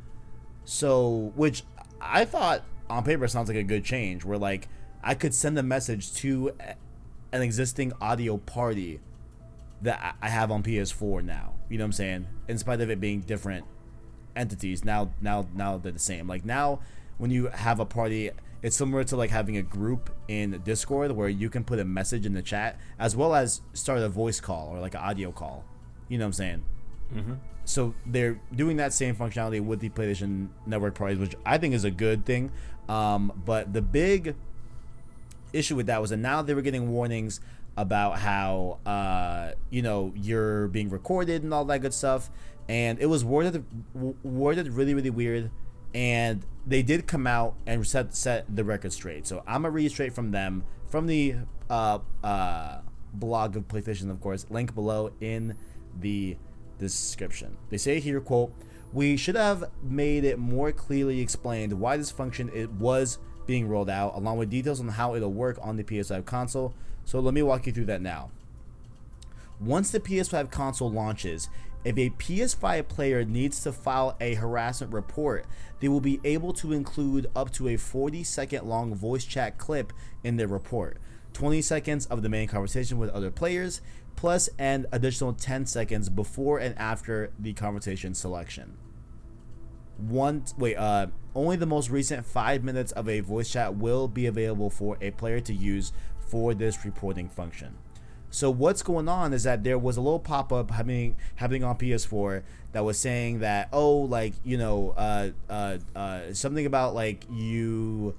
So, which I thought on paper sounds like a good change, where like I could send a message to an existing audio party that I have on PS4 now. You know what I'm saying? In spite of it being different entities, now they're the same. Like now, when you have a party, it's similar to like having a group in Discord where you can put a message in the chat as well as start a voice call or like an audio call. You know what I'm saying? Mm-hmm. So they're doing that same functionality with the PlayStation Network parties, which I think is a good thing. But the big issue with that was that now they were getting warnings about how you're being recorded and all that good stuff, and it was worded really, really weird. And they did come out and set the record straight. So I'm gonna read straight from them, from the blog of PlayStation, of course. Link below in the description. They say here, quote, "We should have made it more clearly explained why this function was being rolled out, along with details on how it'll work on the PS5 console. So let me walk you through that now. Once the PS5 console launches, if a PS5 player needs to file a harassment report, they will be able to include up to a 40-second long voice chat clip in their report, 20 seconds of the main conversation with other players, plus an additional 10 seconds before and after the conversation selection. Only the most recent 5 minutes of a voice chat will be available for a player to use for this reporting function." So what's going on is that there was a little pop-up happening on PS4 that was saying that, something about like you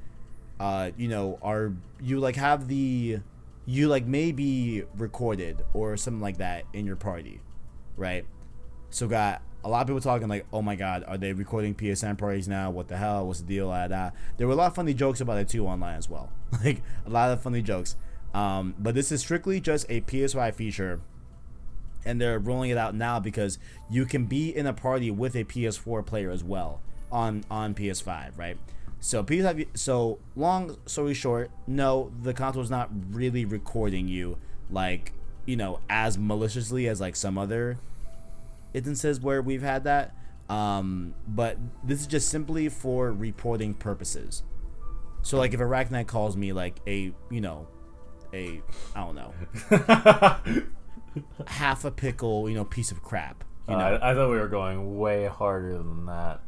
may be recorded or something like that in your party, right? So got a lot of people talking like, oh my god, are they recording PSN parties now? What the hell? What's the deal? There were a lot of funny jokes about it too online as well. Like a lot of funny jokes. But this is strictly just a PS5 feature, and they're rolling it out now because you can be in a party with a PS4 player as well on PS5, right? So PS5. So long story short, no, the console's not really recording you like as maliciously as like some other instances where we've had that. But this is just simply for reporting purposes. So like if ArachKnight calls me like I don't know, half a pickle, piece of crap. I thought we were going way harder than that.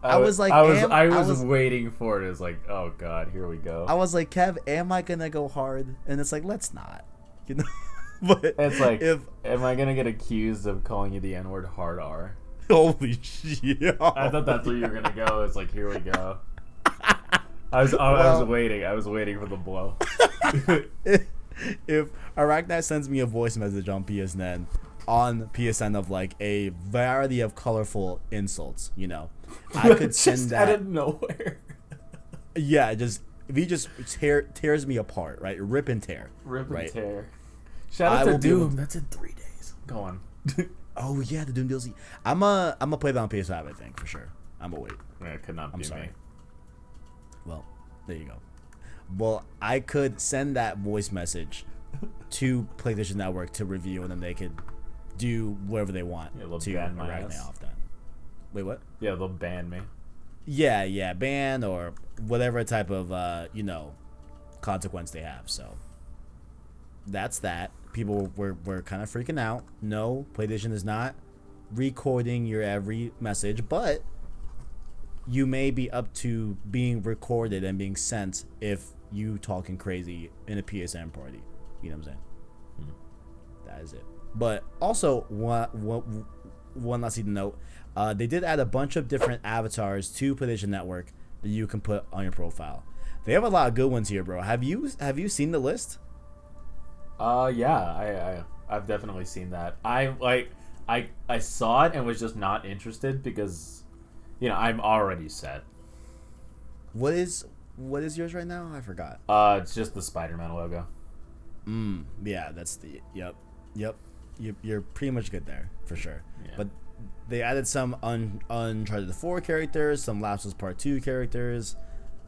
I was waiting for it. It was like, oh god, here we go. I was like, Kev, am I gonna go hard? And it's like, let's not. But it's like, am I gonna get accused of calling you the N-word hard R? Holy shit! I thought that's where you were gonna go. It's like, here we go. I was waiting. I was waiting for the blow. If ArachKnight sends me a voice message on PSN of like a variety of colorful insults, I could send just that out of nowhere. Yeah, if he just tears me apart, right? Rip and tear. Tear. Shout out to Doom. That's in 3 days. Go on. Oh yeah, the Doom DLC. I'm gonna play that on PS5, I think, for sure. I'm gonna wait. Yeah, it could not be me. Well, there you go. Well, I could send that voice message to PlayStation Network to review, and then they could do whatever they want to ban my ass off that. Wait, what? Yeah, they'll ban me. Yeah, ban or whatever type of consequence they have. So that's that. People were kind of freaking out. No, PlayStation is not recording your every message, but you may be up to being recorded and being sent if you talking crazy in a PSN party. You know what I'm saying? That is it. But also, one last thing to note, they did add a bunch of different avatars to PlayStation Network that you can put on your profile. They have a lot of good ones here, bro. Have you seen the list? Yeah, I've definitely seen that. I saw it and was just not interested because, I'm already set. What is yours right now? I forgot. It's just the Spider-Man logo. Yeah, that's the yep. You're pretty much good there for sure. Yeah. But they added some Uncharted 4 characters, some Last of Us Part 2 characters.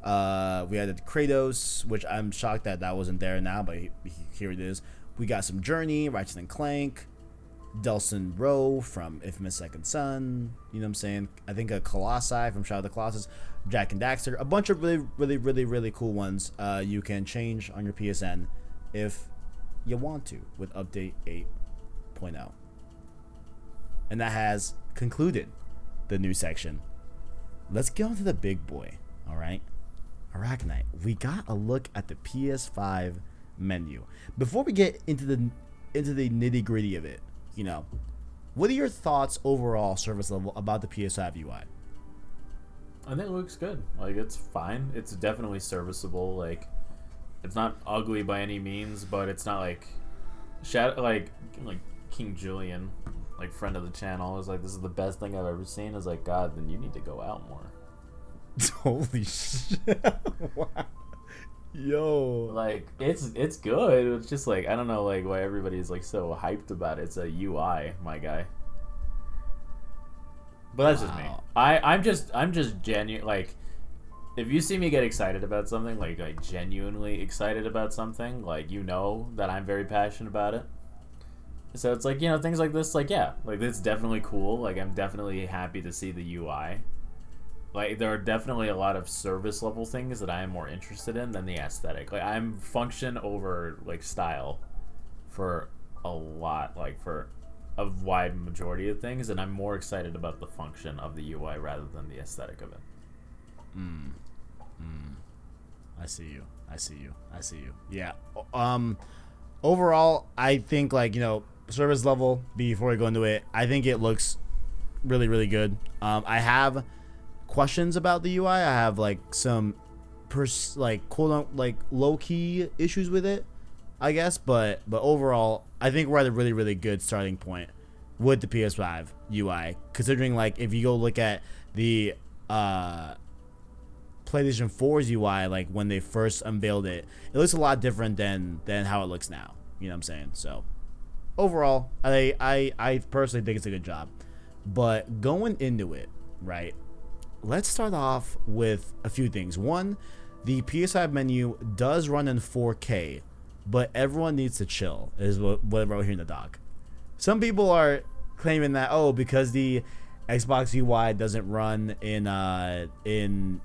We added Kratos, which I'm shocked that wasn't there now, but here it is. We got some Journey, Ratchet and Clank, Delson Rowe from Infamous Second Son. You know what I'm saying? I think a Colossi from Shadow of the Colossus, Jack and Daxter. A bunch of really, really, really, really cool ones you can change on your PSN if you want to with Update 8.0. And that has concluded the news section. Let's get on to the big boy, all right? ArachKnight, we got a look at the PS5 menu. Before we get into the nitty-gritty of it, what are your thoughts overall, service level, about the PS5 UI? I think it looks good. Like, it's fine. It's definitely serviceable. Like, it's not ugly by any means, but it's not like like King Julian, like friend of the channel, is like, this is the best thing I've ever seen. Is like, God, then you need to go out more. Holy shit! Wow. Yo, like it's good. It's just like, I don't know, like, why everybody's like so hyped about it. It's a UI, my guy. But that's just me. I'm just genuine. Like, if you see me get excited about something, like genuinely excited about something, like, that I'm very passionate about it. So it's like, things like this, like, yeah, like, it's definitely cool. Like, I'm definitely happy to see the UI. Like, there are definitely a lot of service level things that I am more interested in than the aesthetic. Like, I'm function over, like, style for a lot, like, for a wide majority of things, and I'm more excited about the function of the UI rather than the aesthetic of it. I see you. Yeah. Overall, I think, like, service level, before we go into it, I think it looks really, really good. I have questions about the UI. I have like some quote like low key issues with it, I guess, but overall I think we're at a really, really good starting point with the PS5 UI, considering, like, if you go look at the PlayStation 4's UI, like when they first unveiled it, it looks a lot different than how it looks now. You know what I'm saying? So overall, I personally think it's a good job. But going into it, right, let's start off with a few things. One, the PS5 menu does run in 4K, but everyone needs to chill, is what I wrote here in the doc. Some people are claiming that, because the Xbox UI doesn't run in 4K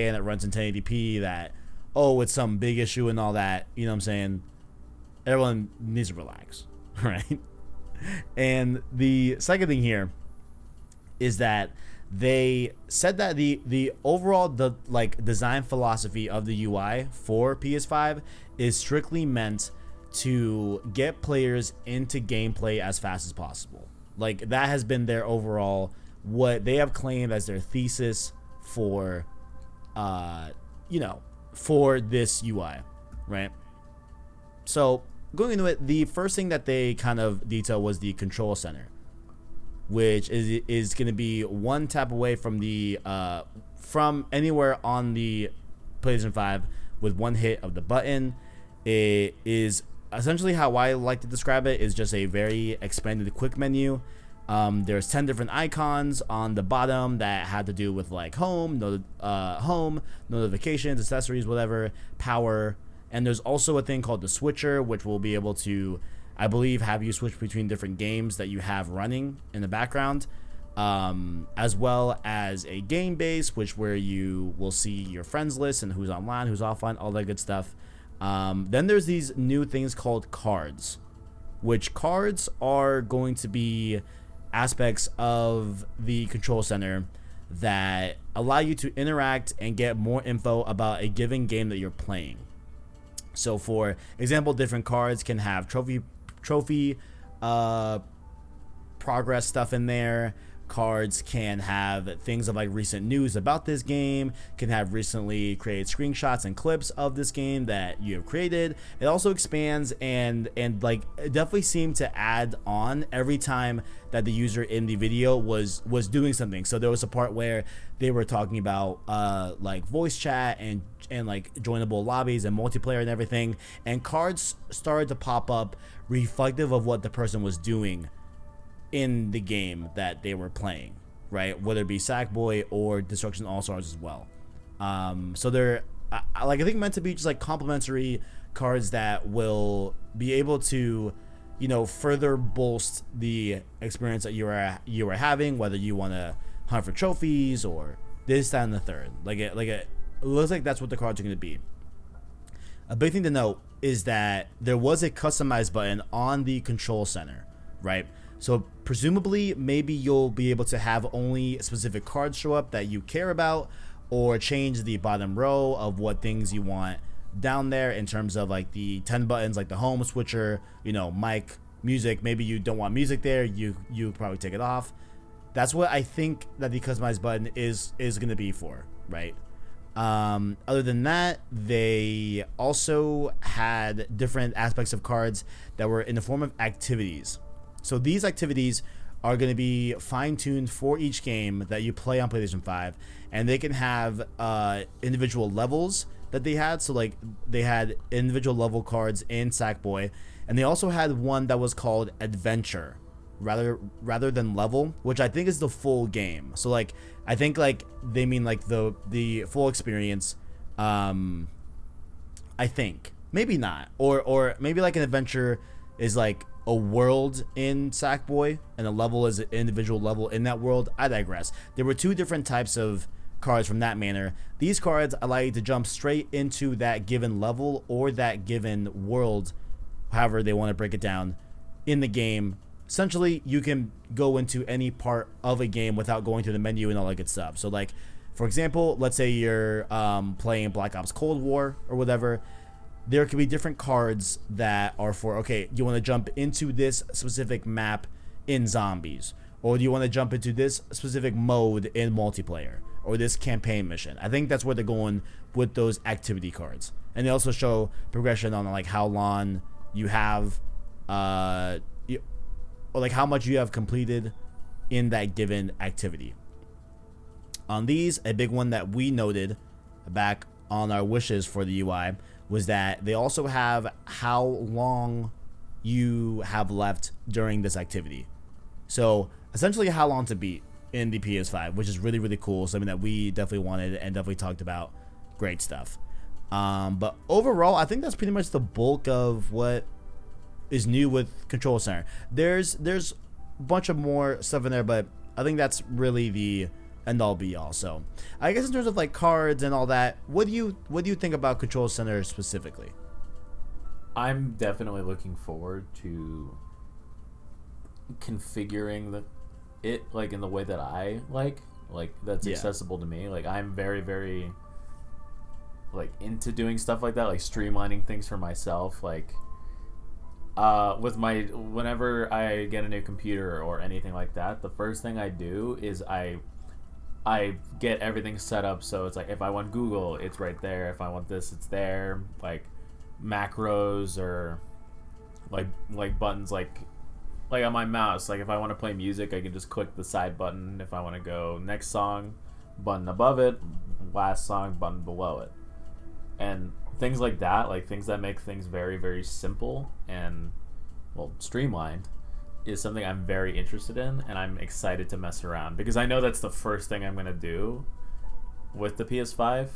and it runs in 1080p, that it's some big issue and all that. You know what I'm saying? Everyone needs to relax, right? And the second thing here is that they said that the overall design philosophy of the UI for PS5 is strictly meant to get players into gameplay as fast as possible. Like, that has been their overall, what they have claimed as their thesis for for this UI, right? So going into it, the first thing that they kind of detailed was the control center, which is going to be one tap away from the from anywhere on the PlayStation 5 with one hit of the button. It is essentially, how I like to describe it, is just a very expanded quick menu. There's 10 different icons on the bottom that had to do with like home, notifications, accessories, whatever, power. And there's also a thing called the switcher, which will be able to, I believe, have you switch between different games that you have running in the background, as well as a game base, where you will see your friends list and who's online, who's offline, all that good stuff. Then there's these new things called cards, which cards are going to be aspects of the control center that allow you to interact and get more info about a given game that you're playing. So for example, different cards can have trophy progress stuff in there. Cards can have things of like recent news about this game, can have recently created screenshots and clips of this game that you have created. It also expands and like, it definitely seemed to add on every time that the user in the video was doing something. So there was a part where they were talking about like voice chat and like joinable lobbies and multiplayer and everything, and cards started to pop up reflective of what the person was doing in the game that they were playing, right? Whether it be Sackboy or Destruction All Stars as well. So they're I think meant to be just like complimentary cards that will be able to, further bolster the experience that you are having, whether you want to hunt for trophies or this, that, and the third. It looks like that's what the cards are going to be. A big thing to note is that there was a customize button on the control center, right? So presumably, maybe you'll be able to have only specific cards show up that you care about, or change the bottom row of what things you want down there in terms of like the 10 buttons, like the home switcher, mic, music. Maybe you don't want music there, you probably take it off. That's what I think that the customize button is going to be for, right? Other than that, they also had different aspects of cards that were in the form of activities. So these activities are going to be fine-tuned for each game that you play on PlayStation 5, and they can have individual levels that they had. So like, they had individual level cards in Sackboy, and they also had one that was called Adventure rather than level, which I think is the full game. So like, I think like they mean like the full experience. I think maybe not, or maybe like an adventure is like a world in Sackboy, and a level is an individual level in that world. I digress. There were two different types of cards from that manner. These cards allow you to jump straight into that given level or that given world, however they want to break it down in the game. Essentially, you can go into any part of a game without going to the menu and all that good stuff. So like, for example, let's say you're playing Black Ops Cold War or whatever. There could be different cards that are for, okay, you want to jump into this specific map in zombies, or do you want to jump into this specific mode in multiplayer, or this campaign mission. I think that's where they're going with those activity cards. And they also show progression on like how long you have, or like how much you have completed in that given activity. On these, a big one that we noted back on our wishes for the UI was that they also have how long you have left during this activity. So essentially how long to beat in the PS5, which is really, really cool. Something that we definitely wanted and definitely talked about. Great stuff. But overall, I think that's pretty much the bulk of what is new with Control Center. There's a bunch of more stuff in there, but I think that's really the end all be all. So I guess in terms of like cards and all that, what do you think about Control Center specifically? I'm definitely looking forward to configuring it like in the way that I like that's accessible to me. Like I'm very, very like into doing stuff like that, like streamlining things for myself. Like whenever I get a new computer or anything like that, the first thing I do is I get everything set up so it's like if I want Google, it's right there. If I want this, it's there. Like macros or like buttons like on my mouse. Like if I want to play music, I can just click the side button. If I want to go next song, button above it, last song, button below it. And things like that, like things that make things very, very simple and, well, streamlined, is something I'm very interested in, and I'm excited to mess around because I know that's the first thing I'm going to do with the PS5.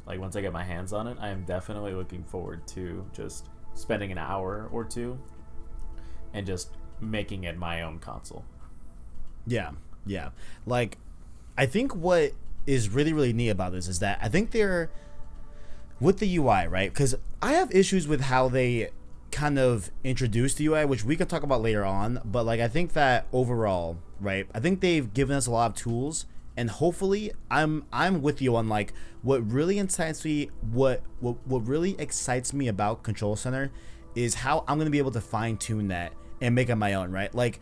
Like once I get my hands on it, I am definitely looking forward to just spending an hour or two and just making it my own console. Yeah. Like, I think what is really, really neat about this is that I think they're with the UI, right? Because I have issues with how they kind of introduced the UI, which we can talk about later on. But like, I think that overall, right? I think they've given us a lot of tools, and hopefully, I'm with you on like what really excites me. What really excites me about Control Center is how I'm gonna be able to fine tune that and make it my own, right? Like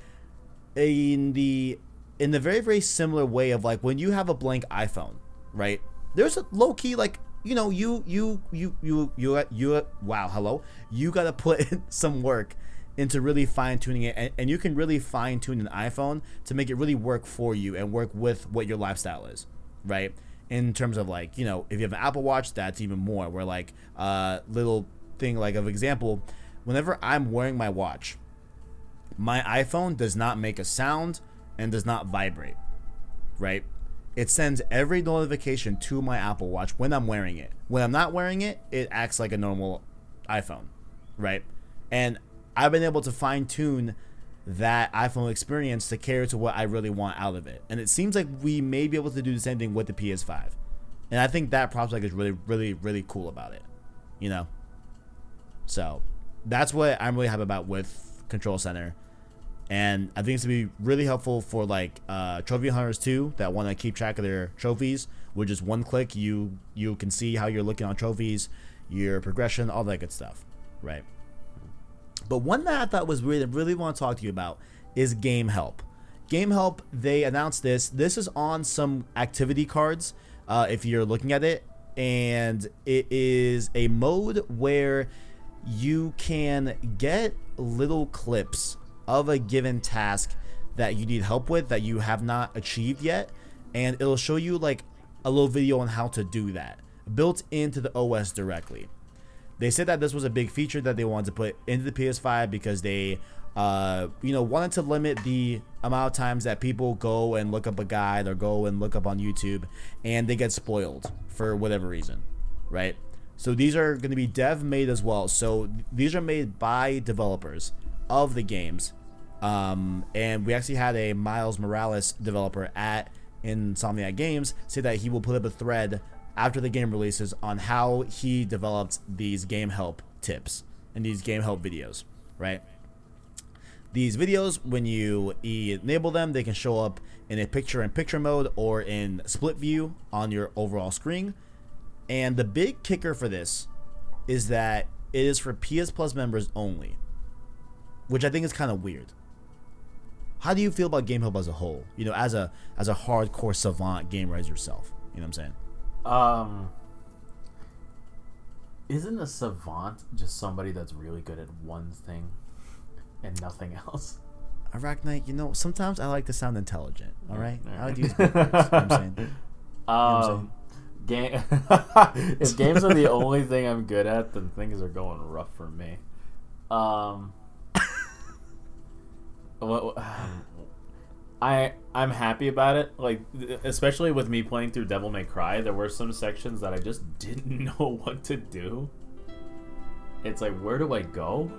in the very, very similar way of like when you have a blank iPhone, right? There's a low key like, you know, you gotta put in some work into really fine tuning it, and you can really fine tune an iPhone to make it really work for you and work with what your lifestyle is, right? In terms of like, you know, if you have an Apple Watch, that's even more. Where like little thing like of example, whenever I'm wearing my watch, my iPhone does not make a sound and does not vibrate, right? It sends every notification to my Apple Watch when I'm wearing it. When I'm not wearing it, it acts like a normal iPhone, right? And I've been able to fine tune that iPhone experience to cater to what I really want out of it. And it seems like we may be able to do the same thing with the PS5. And I think that prospect is really, really, really cool about it, you know? So that's what I'm really happy about with Control Center. And I think it's going to be really helpful for like trophy hunters too that want to keep track of their trophies. With just one click, you can see how you're looking on trophies, your progression, all that good stuff, right? But one that I thought was really want to talk to you about is Game Help. Game Help, they announced this. This is on some activity cards if you're looking at it. And it is a mode where you can get little clips of a given task that you need help with that you have not achieved yet, and it'll show you like a little video on how to do that built into the OS directly. They said that this was a big feature that they wanted to put into the PS5 because they wanted to limit the amount of times that people go and look up a guide or go and look up on YouTube and they get spoiled for whatever reason, right? So these are going to be dev made as well. So these are made by developers of the games, and we actually had a Miles Morales developer at Insomniac Games say that he will put up a thread after the game releases on how he developed these game help tips and these game help videos, right? These videos, when you enable them, they can show up in a picture-in-picture mode or in split view on your overall screen. And the big kicker for this is that it is for PS Plus members only, which I think is kind of weird. How do you feel about Game Help as a whole? You know, as a hardcore savant gamer as yourself. You know what I'm saying? Isn't a savant just somebody that's really good at one thing and nothing else? ArachKnight, you know, sometimes I like to sound intelligent. All right, I like to use big words. You know what I'm saying? You know what I'm saying? If games are the only thing I'm good at, then things are going rough for me. I'm happy about it. Like, especially with me playing through Devil May Cry, there were some sections that I just didn't know what to do. It's like, where do I go?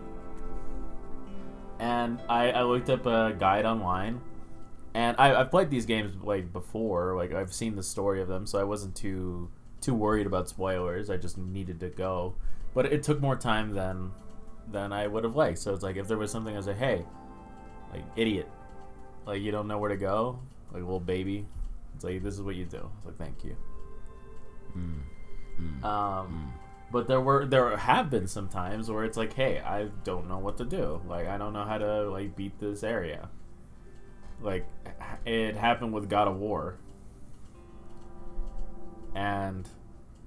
And I looked up a guide online, and I've played these games like before. Like, I've seen the story of them, so I wasn't too worried about spoilers. I just needed to go, but it took more time than I would have liked. So it's like, if there was something I was like, hey, like, idiot, like, you don't know where to go, like, little baby, it's like, this is what you do. It's like, thank you. But there have been some times where it's like, hey, I don't know what to do. Like, I don't know how to, like, beat this area. Like, it happened with God of War. And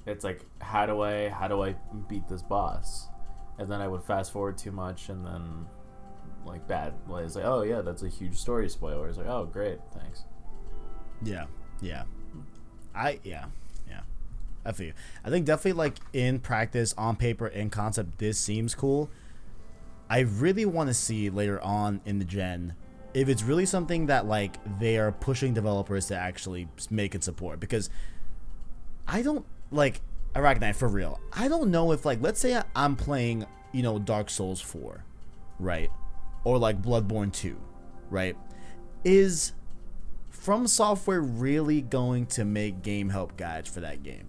it's like, how do I beat this boss? And then I would fast forward too much, and then, like, bad. Like, it's like, oh yeah, that's a huge story spoiler. It's like, oh great, thanks. Yeah. I feel you. I think definitely, like, in practice, on paper, in concept, this seems cool. I really want to see later on in the gen if it's really something that, like, they are pushing developers to actually make and support. Because I don't, like, ArachKnight, for real, I don't know if, like, let's say I'm playing, you know, Dark Souls 4, right? Or, like, Bloodborne 2, right? Is From Software really going to make game help guides for that game?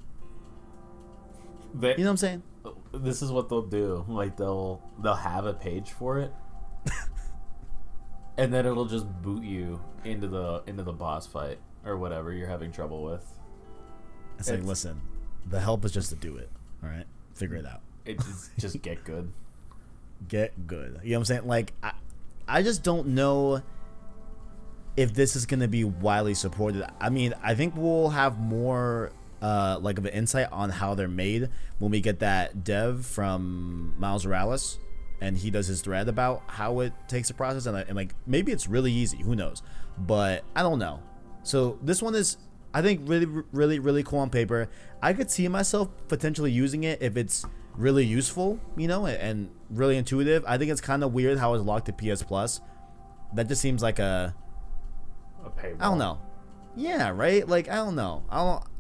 You know what I'm saying? This is what they'll do. Like, they'll have a page for it, and then it'll just boot you into the boss fight or whatever you're having trouble with. It's like, listen, the help is just to do it. All right, figure it out. It's just get good. Get good. You know what I'm saying? Like, I just don't know if this is gonna be widely supported. I mean, I think we'll have more like of an insight on how they're made when we get that dev from Miles Morales, and he does his thread about how it takes the process, and like, maybe it's really easy, who knows, but I don't know. So this one is, I think, really cool on paper. I could see myself potentially using it if it's really useful, you know, and really intuitive. I think it's kind of weird how it's locked to PS Plus. That just seems like a paywall. I don't know. Yeah, right? Like, I don't know.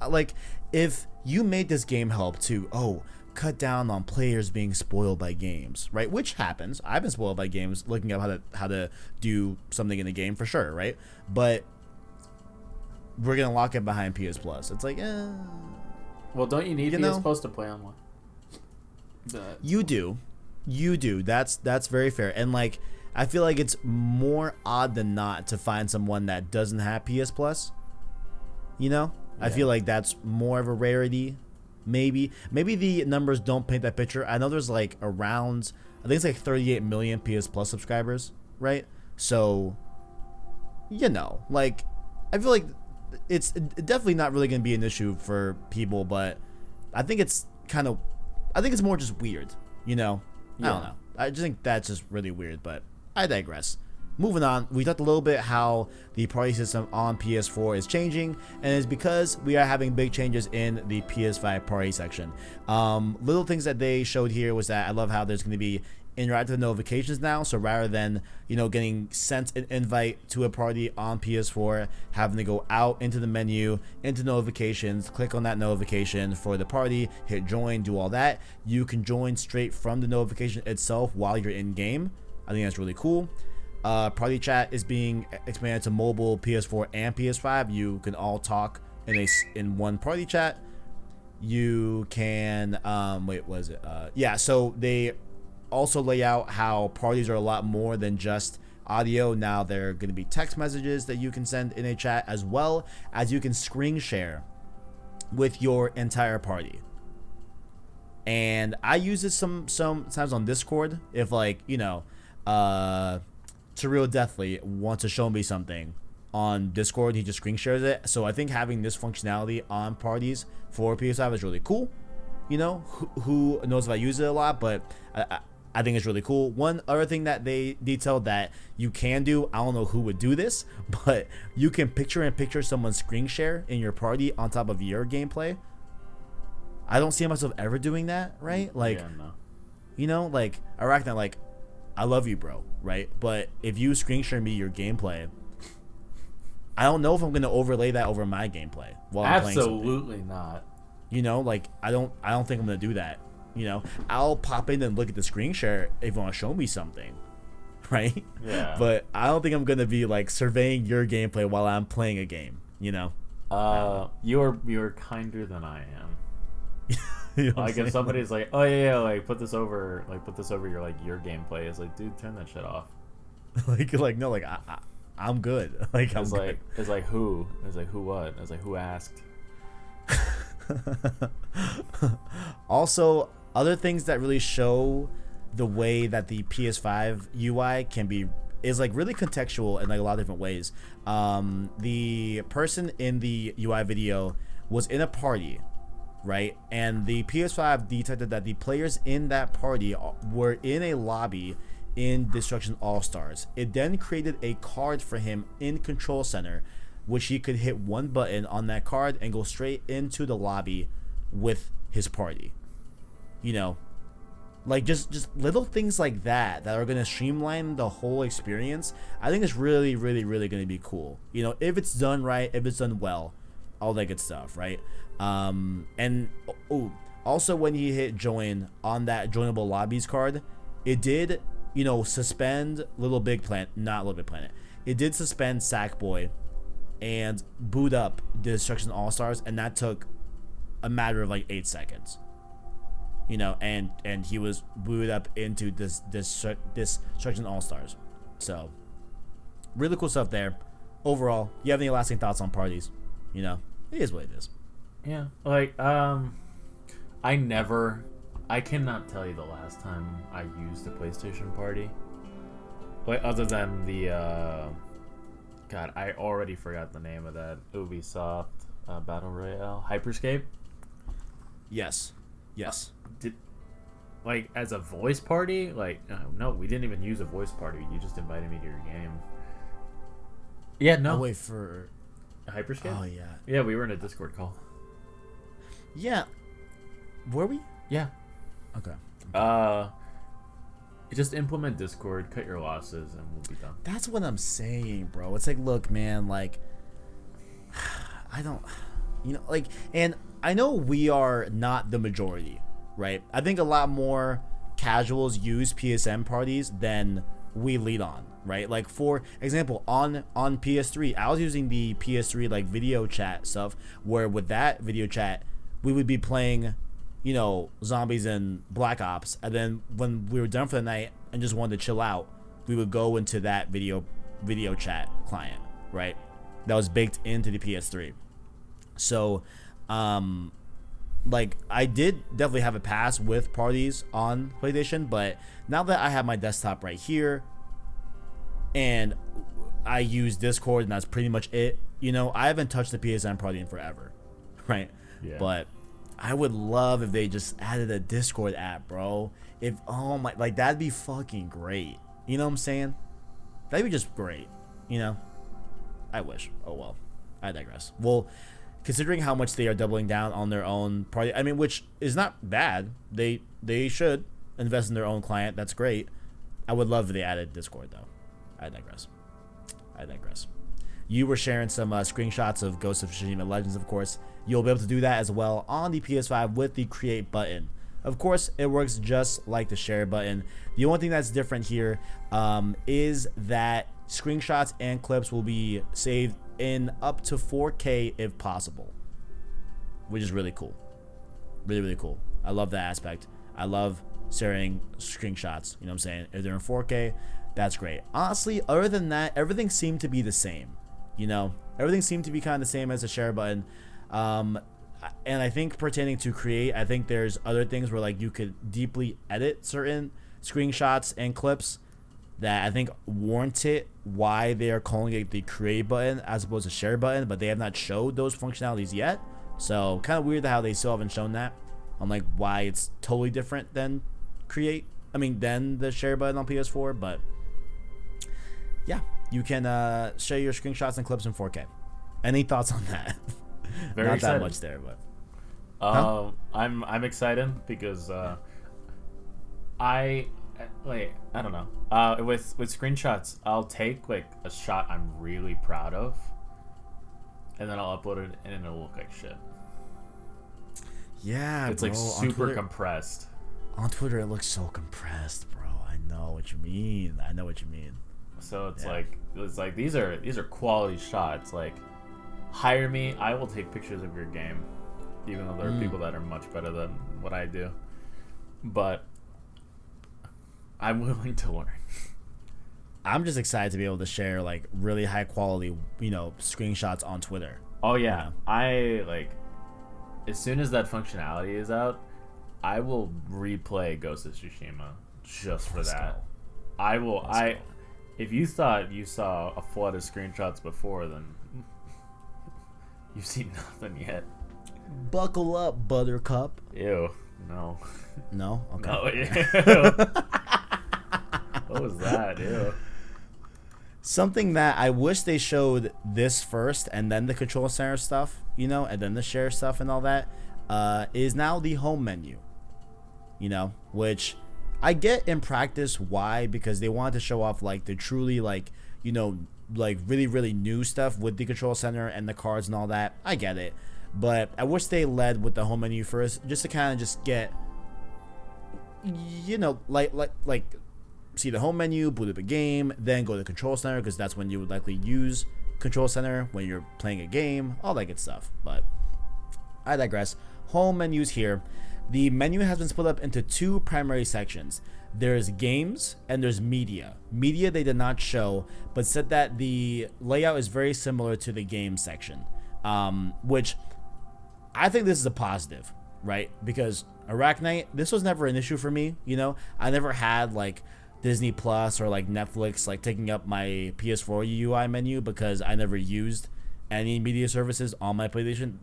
Like, if you made this game help to, cut down on players being spoiled by games, right? Which happens. I've been spoiled by games, looking up how to do something in the game, for sure, right? But we're gonna lock it behind PS Plus. It's like, well, don't you need PS Plus to play online? You do. That's very fair. And, like, I feel like it's more odd than not to find someone that doesn't have PS Plus. You know? Yeah. I feel like that's more of a rarity. Maybe the numbers don't paint that picture. I know there's, like, around, I think it's like 38 million PS Plus subscribers, right? So, you know, like, I feel like it's definitely not really going to be an issue for people, but I think it's more just weird, you know? Yeah. I don't know. I just think that's just really weird, but I digress. Moving on, we talked a little bit how the party system on PS4 is changing, and it's because we are having big changes in the PS5 party section. Little things that they showed here was that I love how there's going to be interactive notifications now. So rather than, you know, getting sent an invite to a party on PS4, having to go out into the menu, into notifications, click on that notification for the party, hit join, do all that, you can join straight from the notification itself while you're in game. I think that's really cool. Party chat is being expanded to mobile, PS4 and PS5. You can all talk in one party chat. You can so they also lay out how parties are a lot more than just audio. Now there are going to be text messages that you can send in a chat, as well as you can screen share with your entire party. And I use this sometimes on Discord if, like, you know, Surreal Deathly wants to show me something on Discord, he just screen shares it. So I think having this functionality on parties for PS5 is really cool. You know, who knows if I use it a lot, but I think it's really cool. One other thing that they detailed that you can do, I don't know who would do this, but you can picture someone's screen share in your party on top of your gameplay. I don't see myself ever doing that, right? Like, yeah, no. You know, like, ArachKnight, like, I love you, bro, right? But if you screen share me your gameplay, I don't know if I'm gonna overlay that over my gameplay while I'm playing something. Absolutely not. You know, like I don't think I'm gonna do that. You know, I'll pop in and look at the screen share if you want to show me something, right? Yeah. But I don't think I'm gonna be like surveying your gameplay while I'm playing a game. You know. You're kinder than I am. You know like if somebody's like, oh yeah, like put this over your like your gameplay. It's like, dude, turn that shit off. like no, like I'm good. Like I'm good. It's like who? It's like who what? It's like who asked? Also, other things that really show the way that the PS5 UI is like really contextual in like a lot of different ways. The person in the UI video was in a party, right? And the PS5 detected that the players in that party were in a lobby in Destruction All-Stars. It then created a card for him in Control Center, which he could hit one button on that card and go straight into the lobby with his party. You know, like just little things like that are going to streamline the whole experience. I think it's really, really, really going to be cool. You know, if it's done right, if it's done well, all that good stuff, right? And also when he hit join on that joinable lobbies card, it did, you know, suspend not Little Big Planet. It did suspend Sackboy and boot up Destruction All-Stars, and that took a matter of like 8 seconds. You know, and he was booted up into this Destruction All-Stars. So really cool stuff there. Overall, you have any lasting thoughts on parties? You know, it is what it is. Yeah, like I cannot tell you the last time I used a PlayStation Party. Like other than the God, I already forgot the name of that Ubisoft Battle Royale, Hyperscape. Yes. Did like as a voice party? Like no, we didn't even use a voice party. You just invited me to your game. Yeah, no. Oh, wait for Hyperscape. Oh yeah. Yeah, we were in a Discord call. Yeah. Were we? Yeah. Okay. Just implement Discord, cut your losses, and we'll be done. That's what I'm saying, bro. It's like, look, man, like, I don't, you know, like, and I know we are not the majority, right? I think a lot more casuals use PSN parties than we lead on, right? Like, for example, on PS3, I was using the PS3 like video chat stuff, where with that video chat, we would be playing, you know, zombies and Black Ops, and then when we were done for the night and just wanted to chill out, we would go into that video chat client, right? That was baked into the PS3. So, like, I did definitely have a pass with parties on PlayStation, but now that I have my desktop right here and I use Discord and that's pretty much it, you know, I haven't touched the PSN party in forever, right? Yeah. But I would love if they just added a Discord app, bro. Like, that'd be fucking great. You know what I'm saying? That'd be just great. You know? I wish. Oh well. I digress. Well, considering how much they are doubling down on their own party, I mean, which is not bad. They should invest in their own client. That's great. I would love if they added Discord though. I digress. You were sharing some screenshots of Ghost of Tsushima Legends, of course. You'll be able to do that as well on the PS5 with the Create button. Of course, it works just like the Share button. The only thing that's different here is that screenshots and clips will be saved in up to 4K if possible, which is really cool. Really, really cool. I love that aspect. I love sharing screenshots. You know what I'm saying? If they're in 4K, that's great. Honestly, other than that, everything seemed to be the same. You know, everything seemed to be kind of the same as the Share button. And I think pertaining to Create, I think there's other things where like you could deeply edit certain screenshots and clips that I think warrant it why they are calling it the Create button as opposed to Share button, but they have not showed those functionalities yet. So kind of weird how they still haven't shown that on like why it's totally different than than the Share button on PS4. But yeah, you can share your screenshots and clips in 4K. Any thoughts on that? Very Not excited. that much there, but I'm excited because I don't know. With screenshots, I'll take like a shot I'm really proud of, and then I'll upload it, and it'll look like shit. Yeah, it's like super compressed. On Twitter, it looks so compressed, bro. I know what you mean. So it's like these are quality shots. Like, hire me, I will take pictures of your game, even though there are people that are much better than what I do. But I'm willing to learn. I'm just excited to be able to share like really high quality, screenshots on Twitter. Oh yeah, I like. As soon as that functionality is out, I will replay Ghost of Tsushima just for that. I will. If you thought you saw a flood of screenshots before, then you've seen nothing yet. Buckle up, Buttercup. Ew. No. No? Okay. No, ew. What was that? Ew. Something that I wish they showed this first and then the control center stuff, and then the share stuff and all that, is now the home menu. Which I get in practice why, because they wanted to show off like the truly like really, really new stuff with the control center and the cards and all that. I get it. But I wish they led with the home menu first, just to kind of just get, like see the home menu, boot up a game, then go to the control center, because that's when you would likely use control center when you're playing a game, all that good stuff. But I digress. Home menus here. The menu has been split up into two primary sections. There's games and there's media. Media they did not show, but said that the layout is very similar to the game section, which I think this is a positive, right? Because ArachKnight, this was never an issue for me. I never had like Disney Plus or like Netflix like taking up my PS4 UI menu, because I never used any media services on my PlayStation.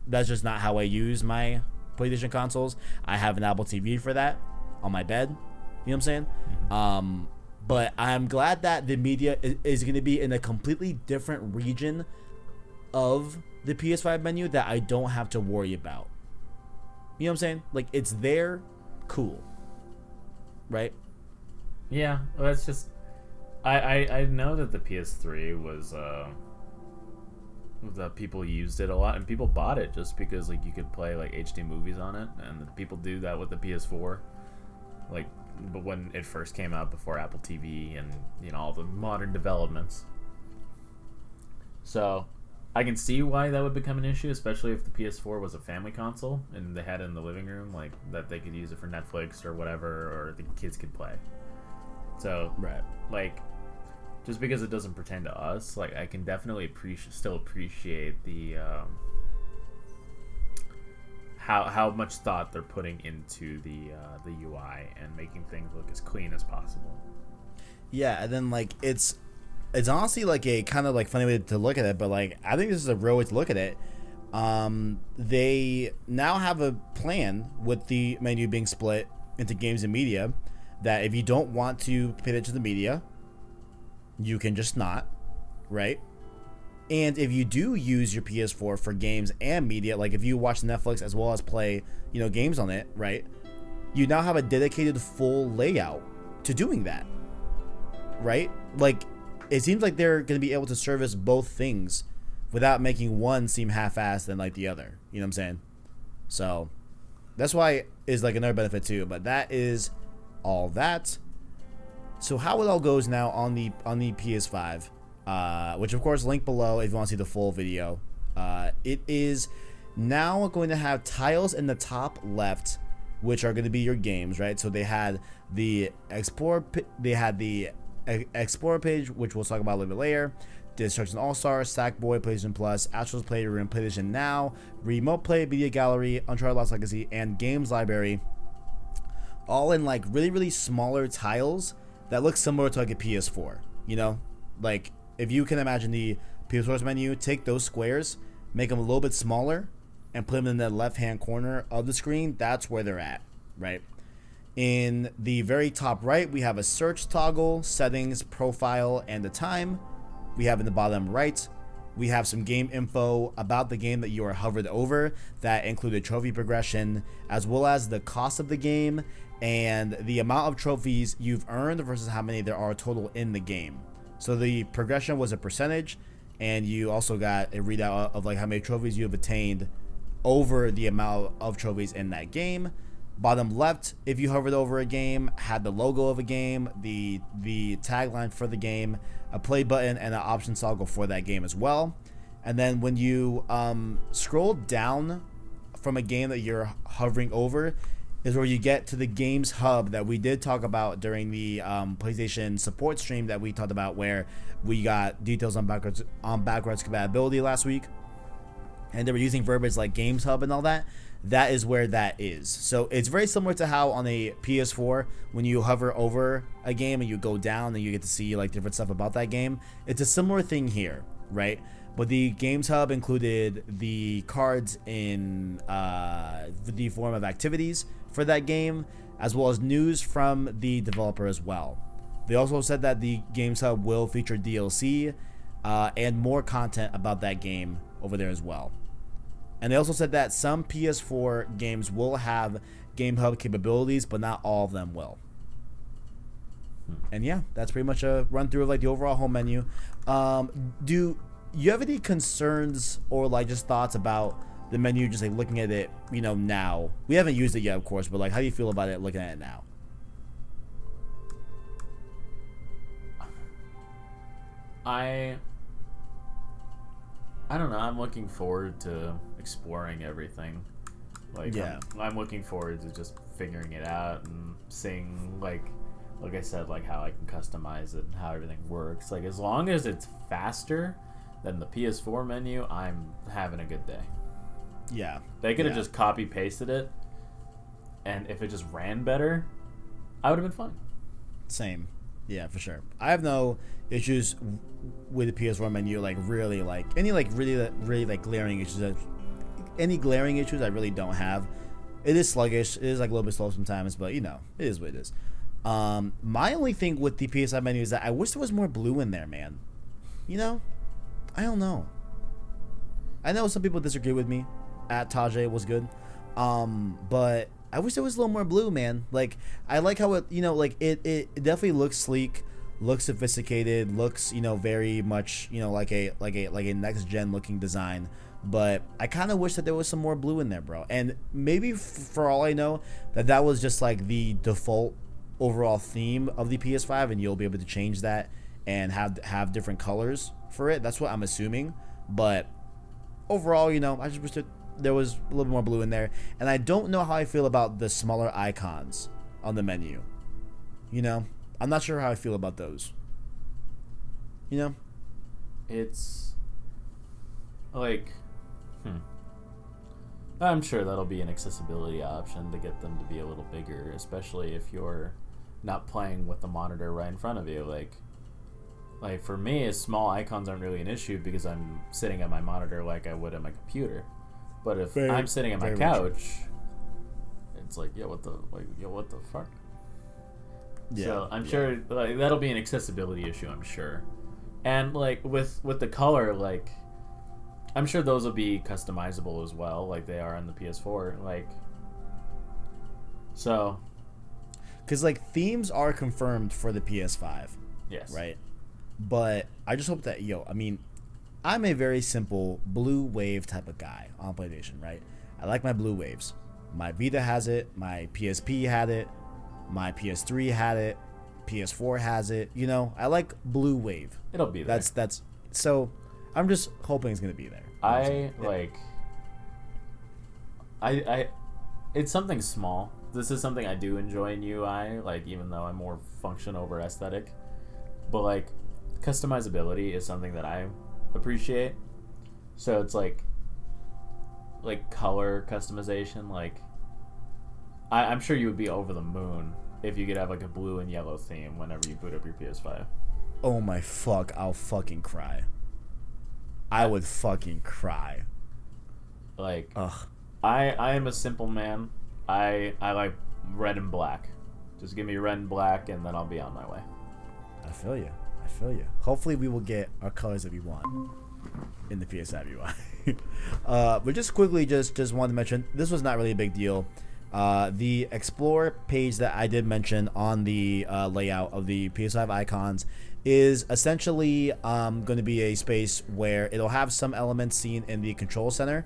That's just not how I use my PlayStation consoles. I have an Apple TV for that on my bed. You know what I'm saying? Mm-hmm. But I'm glad that the media is going to be in a completely different region of the PS5 menu that I don't have to worry about. You know what I'm saying? Like, it's there, cool. Right? Yeah, well, that's just... I know that the PS3 was... that people used it a lot, and people bought it just because like you could play like HD movies on it, and people do that with the PS4. Like, but when it first came out before Apple TV and all the modern developments. So I can see why that would become an issue, especially if the PS4 was a family console and they had it in the living room, like that they could use it for Netflix or whatever, or the kids could play. So right, like, just because it doesn't pertain to us, like I can definitely still appreciate the how much thought they're putting into the UI and making things look as clean as possible. Yeah, and then like it's honestly like a kind of like funny way to look at it, but like I think this is a real way to look at it. They now have a plan with the menu being split into games and media, that if you don't want to pay attention to the media, you can just not, right? And if you do use your PS4 for games and media, like if you watch Netflix as well as play, games on it, right? You now have a dedicated full layout to doing that, right? Like, it seems like they're going to be able to service both things without making one seem half-assed than like the other. You know what I'm saying? So that's why is like another benefit too. But that is all that. So how it all goes now on the PS5, which of course link below if you want to see the full video. It is now going to have tiles in the top left, which are going to be your games, right? So they had the Explorer page, which we'll talk about a little bit later. Destruction All-Star, Sackboy, PlayStation Plus, Astro's Playroom, PlayStation Now, Remote Play, Media Gallery, Uncharted Lost Legacy, and Games Library. All in like really, really smaller tiles that look similar to like a PS4. Like if you can imagine the PS4's menu, take those squares, make them a little bit smaller, and put them in the left-hand corner of the screen. That's where they're at, right? In the very top right, we have a search toggle, settings, profile, and the time. We have in the bottom right, we have some game info about the game that you are hovered over that included trophy progression, as well as the cost of the game and the amount of trophies you've earned versus how many there are total in the game. So the progression was a percentage, and you also got a readout of like how many trophies you have attained over the amount of trophies in that game. Bottom left, if you hovered over a game, had the logo of a game, the tagline for the game, a play button, and an option toggle for that game as well. And then when you scroll down from a game that you're hovering over is where you get to the games hub that we did talk about during the PlayStation support stream that we talked about, where we got details on backwards compatibility last week, and they were using verbiage like games hub and all that. That is where that is. So it's very similar to how on a PS4, when you hover over a game and you go down and you get to see like different stuff about that game. It's a similar thing here, right? But the Games Hub included the cards in the form of activities for that game, as well as news from the developer as well. They also said that the Games Hub will feature DLC and more content about that game over there as well. And they also said that some PS4 games will have Game Hub capabilities, but not all of them will. And yeah, that's pretty much a run through of like the overall home menu. Do you have any concerns or like just thoughts about the menu, just like looking at it, you know, now? We haven't used it yet, of course, but like how do you feel about it looking at it now? I don't know. I'm looking forward to exploring everything. Like, yeah, I'm looking forward to just figuring it out and seeing, like I said, like how I can customize it and how everything works. Like, as long as it's faster than the PS4 menu, I'm having a good day. Yeah, they could have just copy pasted it, and if it just ran better, I would have been fine. Same. Yeah, for sure. I have no issues with the PS4 menu, like really, like any like really like glaring issues. Any glaring issues I really don't have. It is sluggish. It is like a little bit slow sometimes, but you know, it is what it is. My only thing with the PS5 menu is that I wish there was more blue in there, man. You know, I don't know. I know some people disagree with me. At Tajay was good, but I wish there was a little more blue, man. Like, I like how it, you know, like it definitely looks sleek, looks sophisticated, looks, you know, very much, you know, like a next gen looking design. But I kind of wish that there was some more blue in there, bro. And maybe for all I know, that was just like the default overall theme of the PS5, and you'll be able to change that and have different colors for it. That's what I'm assuming. But overall, you know, I just wish that there was a little bit more blue in there. And I don't know how I feel about the smaller icons on the menu. You know, I'm not sure how I feel about those. You know, it's like, I'm sure that'll be an accessibility option to get them to be a little bigger, especially if you're not playing with the monitor right in front of you. Like for me, small icons aren't really an issue because I'm sitting at my monitor like I would at my computer. But if I'm sitting at my couch, it's like, what the fuck? Yeah. So I'm sure like that'll be an accessibility issue, I'm sure. And like with the color, like I'm sure those will be customizable as well, like they are on the PS4. Like, so, because like themes are confirmed for the PS5. Yes. Right. But I just hope that I mean, I'm a very simple blue wave type of guy on PlayStation, right? I like my blue waves. My Vita has it. My PSP had it. My PS3 had it. PS4 has it. You know, I like blue wave. It'll be there. That's so. I'm just hoping it's gonna be there. I it's something small. This is something I do enjoy in UI, like even though I'm more function over aesthetic. But like customizability is something that I appreciate. So it's like color customization. Like I'm sure you would be over the moon if you could have like a blue and yellow theme whenever you boot up your PS5. Oh my fuck! I'll fucking cry. I would fucking cry. Like, ugh. I am a simple man. I like red and black. Just give me red and black, and then I'll be on my way. I feel you. Hopefully, we will get our colors that we want in the PS5 UI. But just quickly, just wanted to mention, this was not really a big deal. The Explore page that I did mention on the layout of the PS5 icons is essentially going to be a space where it'll have some elements seen in the control center,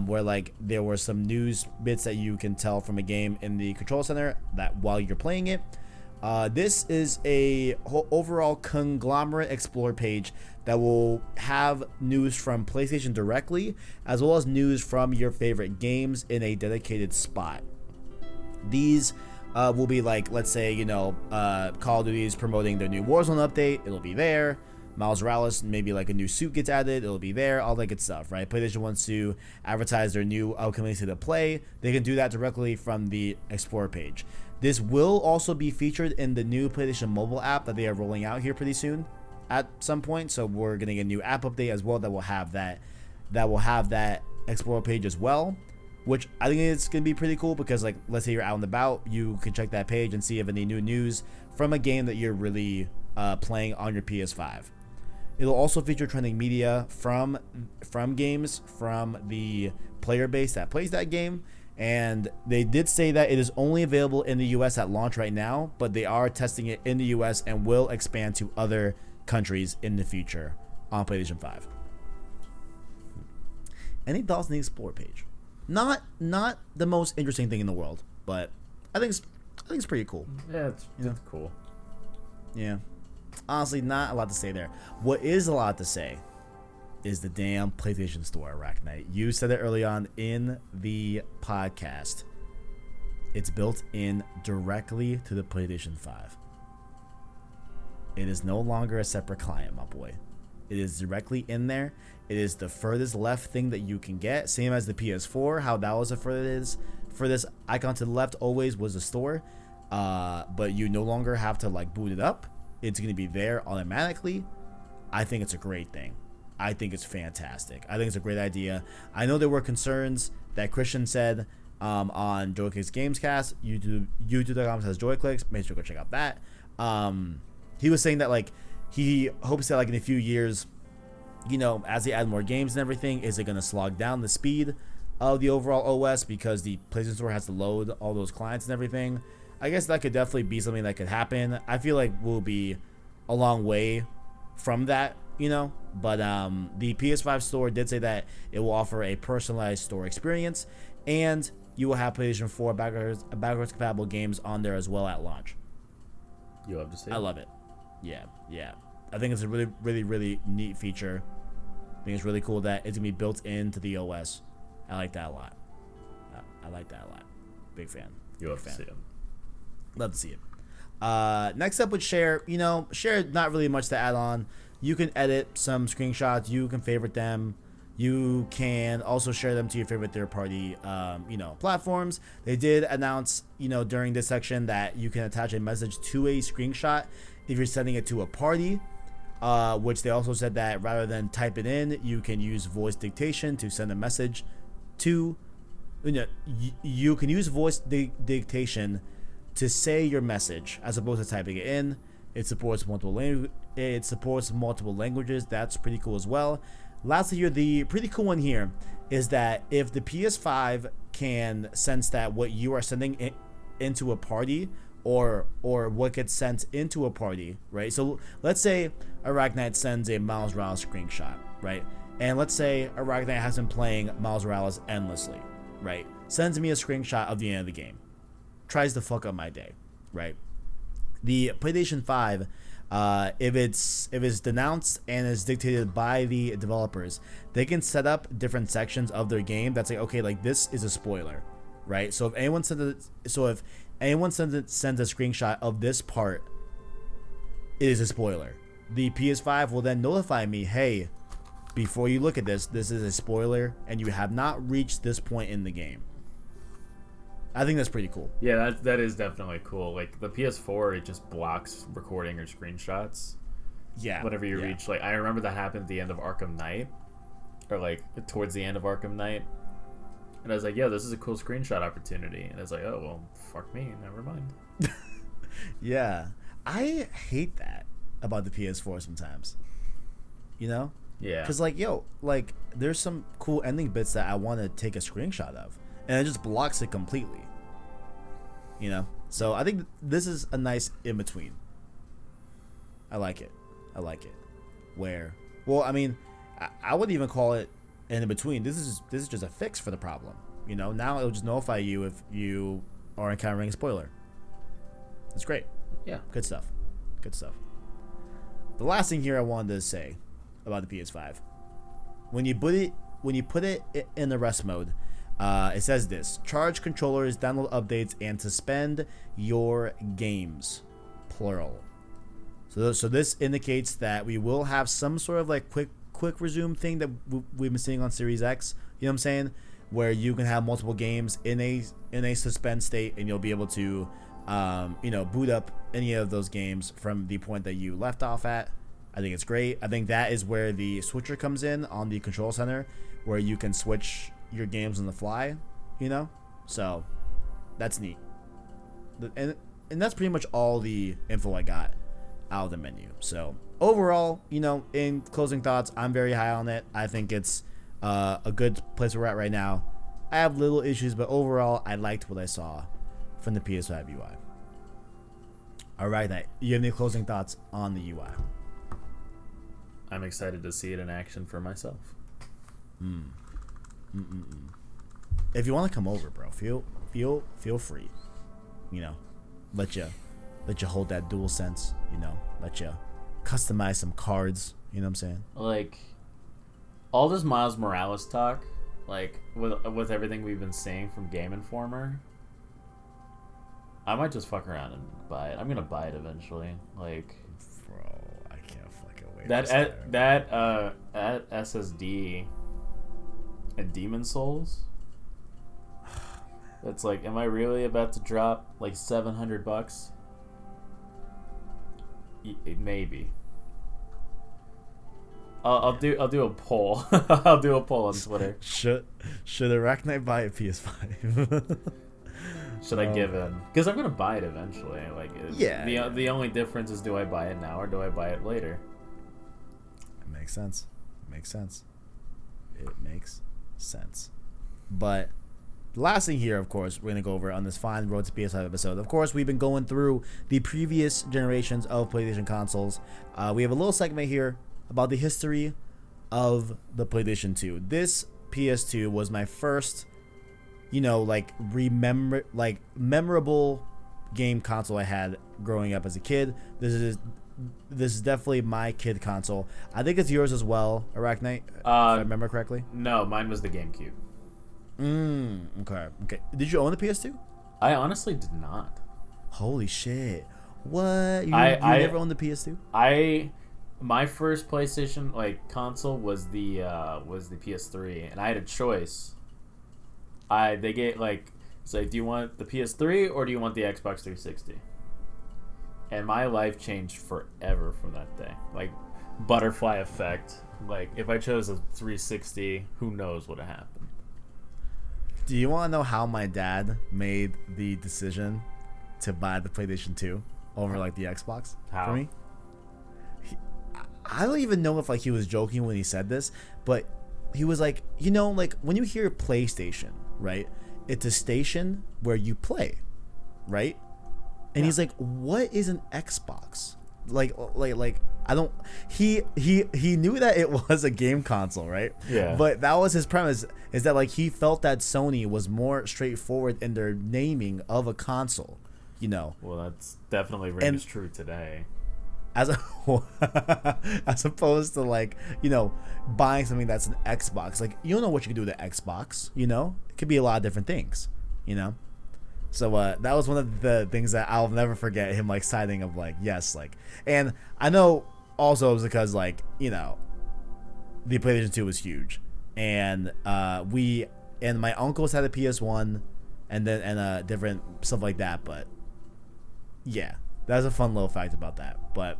where like there were some news bits that you can tell from a game in the control center that while you're playing it. This is a overall conglomerate explore page that will have news from PlayStation directly, as well as news from your favorite games in a dedicated spot. These will be like, let's say, Call of Duty is promoting their new Warzone update, it'll be there. Miles Morales, maybe like a new suit gets added, it'll be there, all that good stuff, right? PlayStation wants to advertise their new upcoming state of play. They can do that directly from the Explorer page. This will also be featured in the new PlayStation mobile app that they are rolling out here pretty soon at some point. So we're getting a new app update as well that will have that Explorer page as well, which I think is going to be pretty cool because, like, let's say you're out and about, you can check that page and see if any new news from a game that you're really playing on your PS5. It'll also feature trending media from games from the player base that plays that game. And they did say that it is only available in the US at launch right now, but they are testing it in the US and will expand to other countries in the future on PlayStation 5. Any thoughts on the Explore page? Not the most interesting thing in the world, but I think it's pretty cool. Yeah, it's cool. Yeah. Honestly, not a lot to say there. What is a lot to say is the damn PlayStation Store, ArachKnight. You said it early on in the podcast. It's built in directly to the PlayStation 5. It is no longer a separate client, my boy. It is directly in there. It is the furthest left thing that you can get. Same as the PS4, how that was the furthest icon to the left always was the store. But you no longer have to like boot it up. It's going to be there automatically. I think it's a great thing. I think it's fantastic. I think it's a great idea. I know there were concerns that Christian said on Joyclicks Gamescast. YouTube.com says Joyclicks. Make sure to go check out that. He was saying that like he hopes that like in a few years, as they add more games and everything, is it going to slog down the speed of the overall OS because the PlayStation Store has to load all those clients and everything. I guess that could definitely be something that could happen. I feel like we'll be a long way from that, but the PS5 store did say that it will offer a personalized store experience, and you will have PlayStation 4 backwards compatible games on there as well at launch. You love to see it. I love it. Yeah. I think it's a really, really, really neat feature. I think it's really cool that it's gonna be built into the OS. I like that a lot. Big fan. You love to see it. Love to see it. Next up with Share. Share, not really much to add on. You can edit some screenshots. You can favorite them. You can also share them to your favorite third-party, platforms. They did announce, during this section that you can attach a message to a screenshot if you're sending it to a party, which they also said that rather than type it in, you can use voice dictation to send a message to, you can use voice dictation to say your message as opposed to typing it in. It supports multiple languages. That's pretty cool as well. Lastly here, the pretty cool one here is that if the PS5 can sense that what you are sending into a party or what gets sent into a party, right? So let's say ArachKnight sends a Miles Morales screenshot, right? And let's say ArachKnight has been playing Miles Morales endlessly, right? Sends me a screenshot of the end of the game. Tries to fuck up my day, right? The PlayStation 5, if it's denounced and is dictated by the developers, they can set up different sections of their game that's like, okay, like this is a spoiler, right? So if anyone sends a screenshot of this part, it is a spoiler. The PS5 will then notify me, hey, before you look at this is a spoiler and you have not reached this point in the game. I think that's pretty cool. Yeah, that is definitely cool. Like the PS4, it just blocks recording or screenshots. Yeah. Whenever you reach, like, I remember that happened at the end of Arkham Knight, or like towards the end of Arkham Knight, and I was like, "Yeah, this is a cool screenshot opportunity." And I was like, "Oh well, fuck me, never mind." Yeah, I hate that about the PS4 sometimes. Yeah. Because like there's some cool ending bits that I want to take a screenshot of, and it just blocks it completely. So I think this is a nice in between. I like it. I like it. Where, well, I mean, I wouldn't even call it in between. This is just a fix for the problem. You know, now it'll just notify you if you are encountering a spoiler. It's great. Yeah. Good stuff. Good stuff. The last thing here I wanted to say about the PS5. When you put it in the rest mode, it says this: charge controllers, download updates, and suspend your games. Plural. So this indicates that we will have some sort of like quick resume thing that we've been seeing on Series X. You know what I'm saying? Where you can have multiple games in a suspend state, and you'll be able to, boot up any of those games from the point that you left off at. I think it's great. I think that is where the switcher comes in on the control center, where you can switch your games on the fly. You know, so that's neat. And that's pretty much all the info I got out of the menu. So overall, in closing thoughts, I'm very high on it. I think it's a good place we're at right now. I have little issues, but overall, I liked what I saw from the PS5 UI. All right, you have any closing thoughts on the UI? I'm excited to see it in action for myself. If you want to come over, bro, feel free. Let you hold that dual sense. Let you customize some cards. You know what I'm saying? Like, all this Miles Morales talk, like with everything we've been seeing from Game Informer, I might just fuck around and buy it. I'm gonna buy it eventually. Like, bro, I can't fucking wait. That SSD and Demon Souls. It's like, am I really about to drop like $700? Maybe. I'll do a poll. I'll do a poll on Twitter. Should ArachKnight buy a PS5? Should I give in? Because I'm gonna buy it eventually. Like, the only difference is, do I buy it now or do I buy it later? It makes sense. It makes sense. But the last thing here, of course, we're gonna go over on this fine Road to PS5 episode. Of course, we've been going through the previous generations of PlayStation consoles. We have a little segment here about the history of the PlayStation 2. This PS2 was my first, memorable game console I had growing up as a kid. This is definitely my kid console. I think it's yours as well, ArachKnight, if I remember correctly. No, mine was the GameCube. Okay. Did you own the PS2? I honestly did not. Holy shit! What? You never owned the PS2? My first PlayStation console was the PS3, and I had a choice. They get do you want the PS3 or do you want the Xbox 360? And my life changed forever from that day. Like, butterfly effect. Like, if I chose a 360, who knows what happened. Do you want to know how my dad made the decision to buy the PlayStation 2 over the Xbox for me? I don't even know if he was joking when he said this, but he was like, when you hear PlayStation, right? It's a station where you play, right? And he's like, what is an Xbox? I don't. He knew that it was a game console, right? Yeah. But that was his premise, is that he felt that Sony was more straightforward in their naming of a console, Well, that's definitely rings true today. As opposed to buying something that's an Xbox. You don't know what you can do with an Xbox. It could be a lot of different things. So that was one of the things that I'll never forget, him citing of yes, and I know also it was because the PlayStation 2 was huge, and my uncles had a PS1 and different stuff like that, but yeah, that's a fun little fact about that. But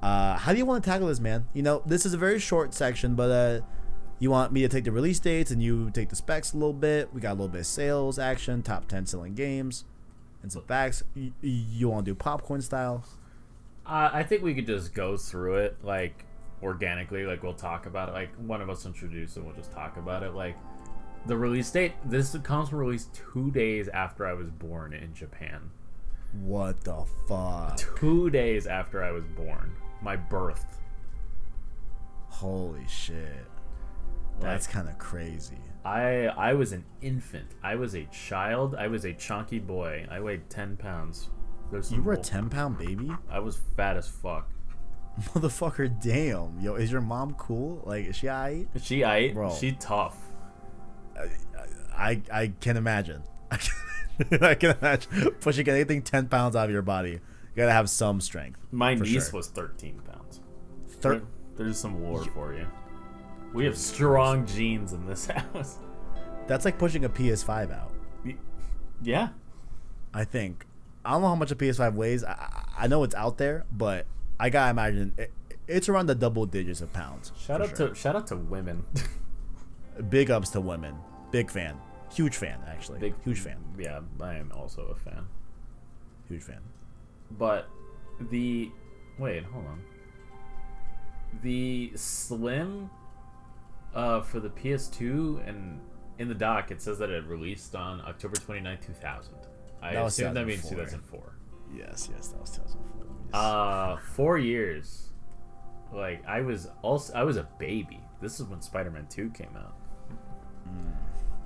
how do you want to tackle this, man? This is a very short section, but you want me to take the release dates and you take the specs a little bit. We got a little bit of sales action, top 10 selling games, and some facts. You want to do popcorn style? I think we could just go through it organically. We'll talk about it. One of us introduce it, we'll just talk about it. The release date. This console released 2 days after I was born in Japan. What the fuck? 2 days after I was born. My birth. Holy shit. That's kind of crazy. I was an infant. I was a child. I was a chunky boy. I weighed 10 pounds. You were a 10-pound baby? I was fat as fuck. Motherfucker, damn. Yo, is your mom cool? Like, is she aight? She aight. Bro. She tough. I can imagine. I can imagine pushing anything 10 pounds out of your body. You gotta have some strength. My niece was 13 pounds. There's some lore for you. We have strong genes in this house. That's like pushing a PS5 out. Yeah. I think. I don't know how much a PS5 weighs. I know it's out there, but I gotta imagine it's around the double digits of pounds. Shout out to women. Big ups to women. Big fan. Huge fan, actually. Huge fan. Yeah, I am also a fan. Huge fan. But wait, hold on. The Slim for the PS2, and in the doc it says that it released on October 29, 2000. I assume that means 2004. Yes, that was 2004. 4 years. Like I was a baby. This is when Spider-Man 2 came out.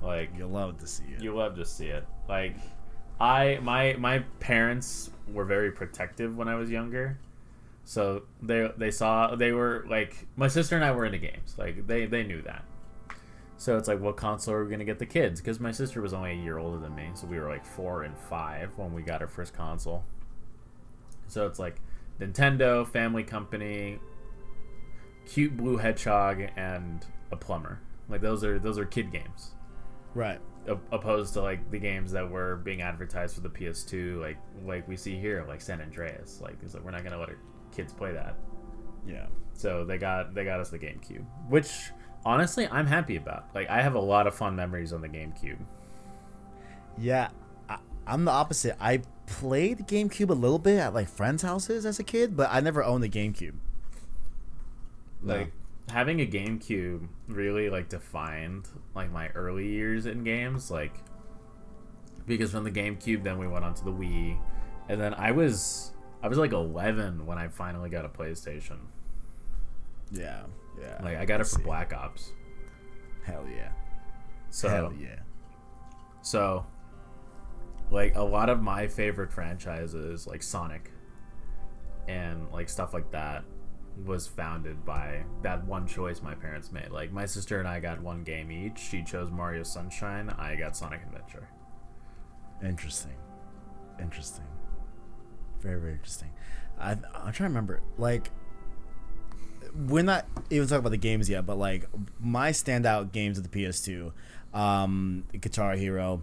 Like you love to see it. You love to see it. Like my parents were very protective when I was younger. So they were like, my sister and I were into games. Like they knew that. So it's like, what console are we gonna get the kids? Because my sister was only a year older than me, so we were like 4 and 5 when we got our first console. So it's like Nintendo, Family Company, cute blue hedgehog, and a plumber. Like those are kid games, right? Opposed to like the games that were being advertised for the PS2, like we see here, like San Andreas. Like it's like, we're not gonna let our kids play that. Yeah. So they got us the GameCube, which honestly I'm happy about. Like I have a lot of fun memories on the GameCube. Yeah, I'm the opposite. I played GameCube a little bit at like friends' houses as a kid, but I never owned a GameCube. Like having a GameCube really like defined like my early years in games, like because from the GameCube then we went on to the Wii, and then I was like 11 when I finally got a PlayStation. Yeah. Like I got it for Black Ops. Hell yeah. So like a lot of my favorite franchises like Sonic and like stuff like that was founded by that one choice my parents made. Like my sister and I got one game each. She chose Mario Sunshine. I got Sonic Adventure. Interesting. Very, very interesting. I'm trying to remember. Like, we're not even talking about the games yet, but like my standout games of the PS2, Guitar Hero,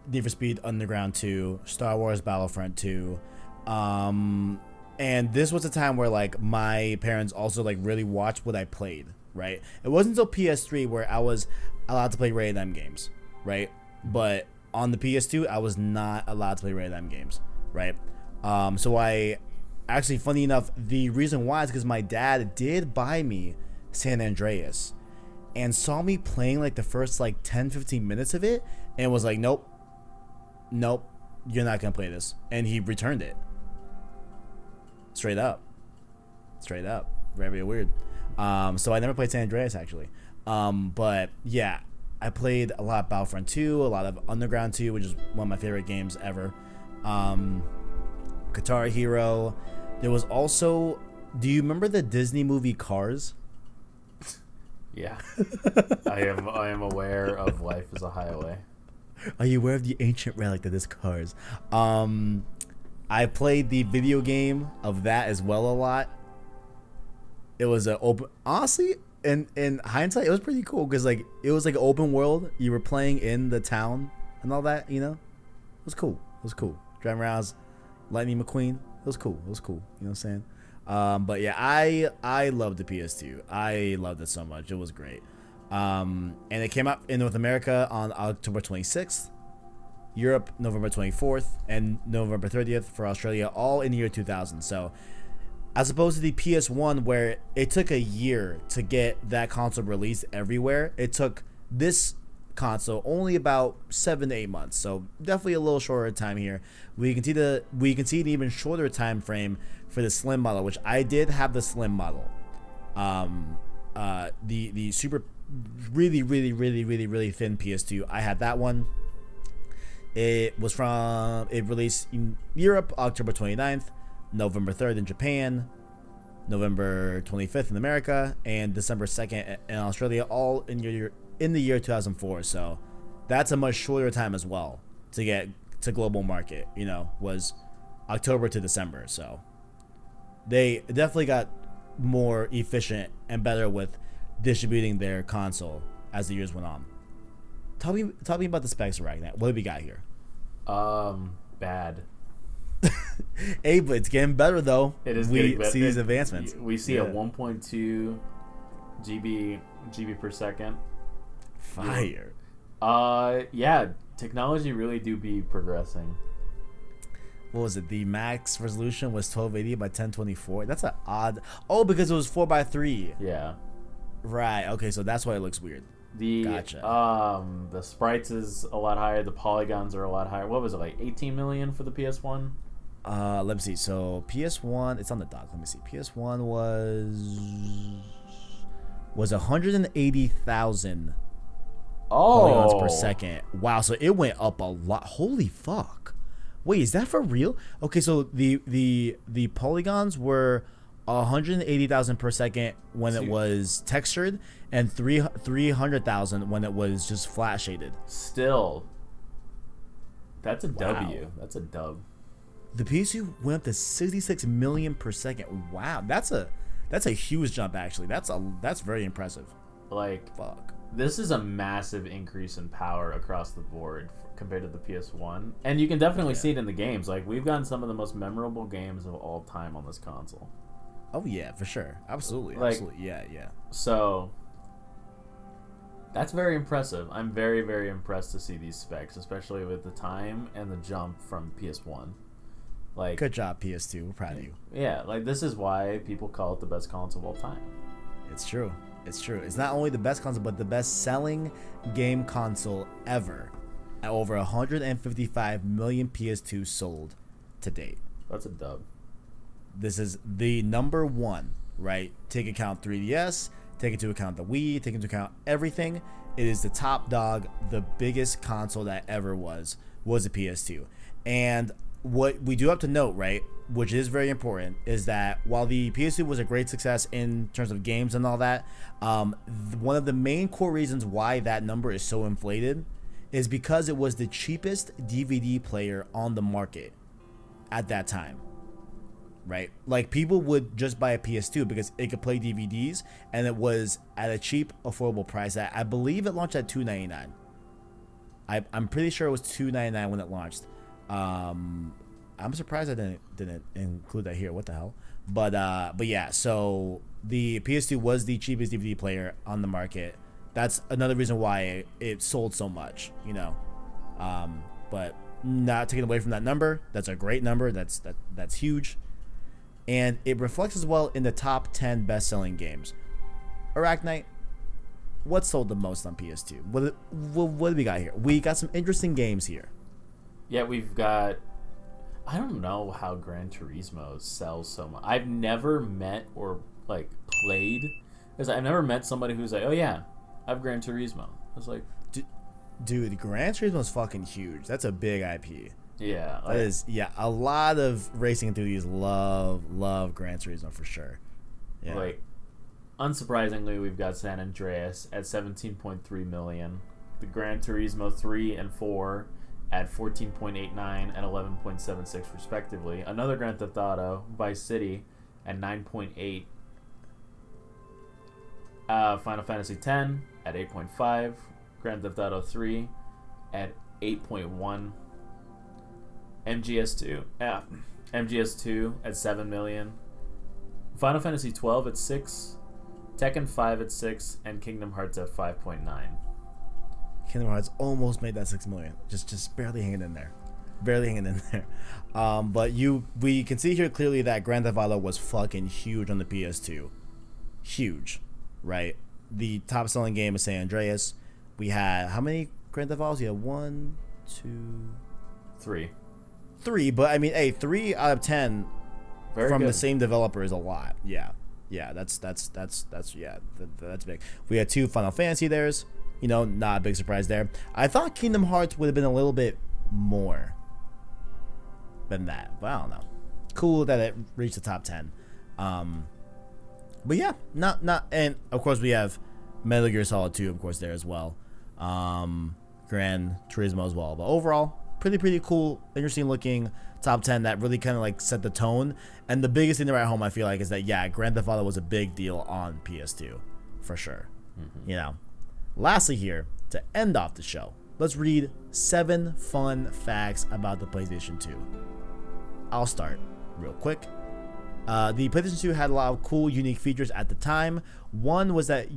Need for Speed Underground 2, Star Wars Battlefront 2, and this was a time where like my parents also like really watched what I played, right? It wasn't until PS3 where I was allowed to play rated M games, right? But on the PS2 I was not allowed to play rated M games, right? So I actually, funny enough, the reason why is because my dad did buy me San Andreas and saw me playing like the first like 10-15 minutes of it and was like, nope, you're not gonna play this, and he returned it. Straight up. Very, very weird. So I never played San Andreas actually. But yeah, I played a lot of Battlefront 2, a lot of Underground 2, which is one of my favorite games ever. Guitar Hero. There was also, do you remember the Disney movie Cars? Yeah. I am aware of Life is a Highway. Are you aware of the ancient relic that is Cars? I played the video game of that as well a lot. It was a open, honestly, in hindsight, it was pretty cool because like it was like an open world. You were playing in the town and all that, you know. It was cool. Driving around as Lightning McQueen. It was cool. You know what I'm saying? But yeah, I loved the PS2. I loved it so much. It was great. And it came out in North America on October 26th. Europe, November 24th, and November 30th for Australia, all in the year 2000. So, as opposed to the PS1, where it took a year to get that console released everywhere, it took this console only about 7 to 8 months. So, definitely a little shorter time here. We can see an even shorter time frame for the Slim model, which I did have the Slim model. The super really thin PS2. I had that one. It released in Europe October 29th, November 3rd in Japan, November 25th in America, and December 2nd in Australia, all in the year 2004. So that's a much shorter time as well to get to global market, was October to December. So they definitely got more efficient and better with distributing their console as the years went on. Tell me about the specs of ArachKnight. What do we got here? Bad. Hey, but it's getting better though. It is. We see these advancements. We see a 1.2 GB per second. Fire. Yeah. Technology really do be progressing. What was it? The max resolution was 1280 by 1024. That's an odd. Oh, because it was 4:3. Yeah. Right. Okay. So that's why it looks weird. Gotcha. The sprites is a lot higher. The polygons are a lot higher. What was it, like 18 million for the PS1? Let me see. So PS1, it's on the dock. Let me see. PS1 was 180,000 polygons per second. Wow. So it went up a lot. Holy fuck. Wait, is that for real? Okay. So the polygons were 180,000 per second when it was textured, and 300,000 when it was just flat shaded. Still, that's a Wow. W. That's a dub. The PS2 went up to 66 million per second. Wow, that's a huge jump actually. That's very impressive. Like, fuck. This is a massive increase in power across the board compared to the PS1, and you can definitely see it in the games. Like, we've gotten some of the most memorable games of all time on this console. Oh yeah, for sure. Absolutely. Yeah. So that's very impressive. I'm very, very impressed to see these specs, especially with the time and the jump from PS1. Like, good job, PS2. We're proud of you. Yeah, like, this is why people call it the best console of all time. It's true. It's not only the best console, but the best selling game console ever. At over 155 million PS2 sold to date. That's a dub. This is the number one, right? Take account 3DS, take into account the Wii, take into account everything. It is the top dog, the biggest console that ever was the PS2. And what we do have to note, right, which is very important, is that while the PS2 was a great success in terms of games and all that, one of the main core reasons why that number is so inflated is because it was the cheapest DVD player on the market at that time. Right? Like, people would just buy a PS2 because it could play DVDs, and it was at a cheap, affordable price. I believe it launched at $299. I'm pretty sure it was $299 when it launched. I'm surprised I didn't include that here. What the hell? But yeah. So the PS2 was the cheapest DVD player on the market. That's another reason why it sold so much. But not taking away from that number. That's a great number. That's huge. And it reflects as well in the top 10 best-selling games. ArachKnight, what sold the most on PS2? What do we got here? We got some interesting games here. Yeah, we've got... I don't know how Gran Turismo sells so much. I've never met or, like, played... Because I've never met somebody who's like, oh yeah, I have Gran Turismo. I was like... Dude, Gran Turismo is fucking huge. That's a big IP. Yeah, that is. Yeah, a lot of racing enthusiasts love Gran Turismo for sure. Yeah. Like, unsurprisingly, we've got San Andreas at 17.3 million. The Gran Turismo 3 and 4 at 14.89 and 11.76 respectively. Another Grand Theft Auto, Vice City, at 9.8. Final Fantasy X at 8.5. Grand Theft Auto 3 at 8.1. MGS2 at 7 million. Final Fantasy 12 at 6. Tekken 5 at 6, and Kingdom Hearts at 5.9. Kingdom Hearts almost made that 6 million. Just barely hanging in there. But we can see here clearly that Grand Theft Auto was fucking huge on the PS2. Huge, right? The top selling game is San Andreas. We had how many Grand Theft Autos? You had 1, 2, 3. 3, but I mean, hey, 3 out of 10 Very from good. the same developer is a lot. Yeah. Yeah, that's big. We had 2 Final Fantasy there's, not a big surprise there. I thought Kingdom Hearts would have been a little bit more than that, but I don't know. Cool that it reached the top 10. But yeah, not and of course we have Metal Gear Solid 2 of course there as well. Gran Turismo as well. But overall, pretty cool, interesting looking top 10 that really kind of like set the tone. And the biggest thing to write home, I feel like, is that Grand Theft Auto was a big deal on PS2 for sure. Lastly here, to end off the show, let's read 7 fun facts about the PlayStation 2. I'll start real quick. The PlayStation 2 had a lot of cool, unique features at the time. One was that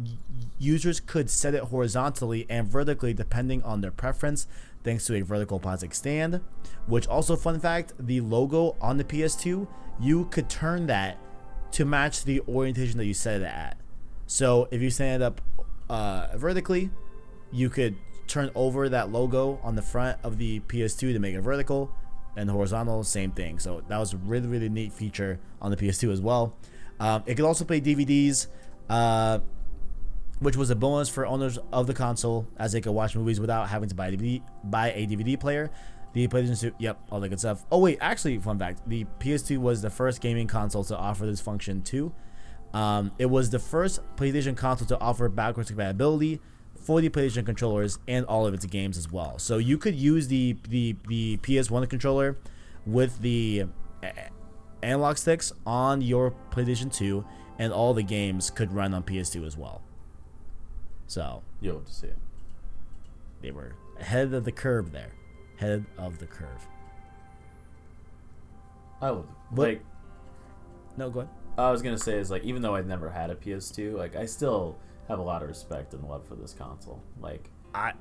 users could set it horizontally and vertically depending on their preference, thanks to a vertical plastic stand. Which also, fun fact, the logo on the PS2, you could turn that to match the orientation that you set it at. So if you stand it up vertically, you could turn over that logo on the front of the PS2 to make it vertical. And horizontal, same thing. So that was a really neat feature on the PS2 as well. It could also play DVDs, which was a bonus for owners of the console, as they could watch movies without having to buy a DVD player. The PlayStation 2, all that good stuff. Oh wait, actually, fun fact: the PS2 was the first gaming console to offer this function too. It was the first PlayStation console to offer backwards compatibility for the PlayStation controllers and all of its games as well. So you could use the PS1 controller with the analog sticks on your PlayStation 2, and all the games could run on PS2 as well. So you'll have to see it. They were ahead of the curve there. Head of the curve. I love it. Like, no, go ahead. I was gonna say is like, even though I'd never had a PS2, like I still have a lot of respect and love for this console. Like, I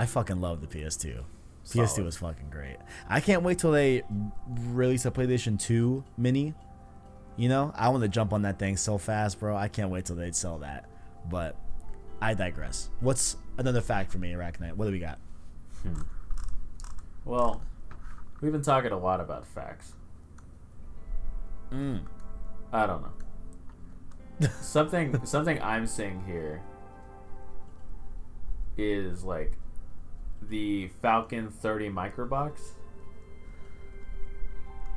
fucking love the PS2. Solid. PS2 was fucking great. I can't wait till they release a PlayStation 2 Mini. I want to jump on that thing so fast, bro. I can't wait till they sell that. But I digress. What's another fact for me, ArachKnight? What do we got? Well, we've been talking a lot about facts. I don't know. Something I'm seeing here is like the Falcon 30 microbox.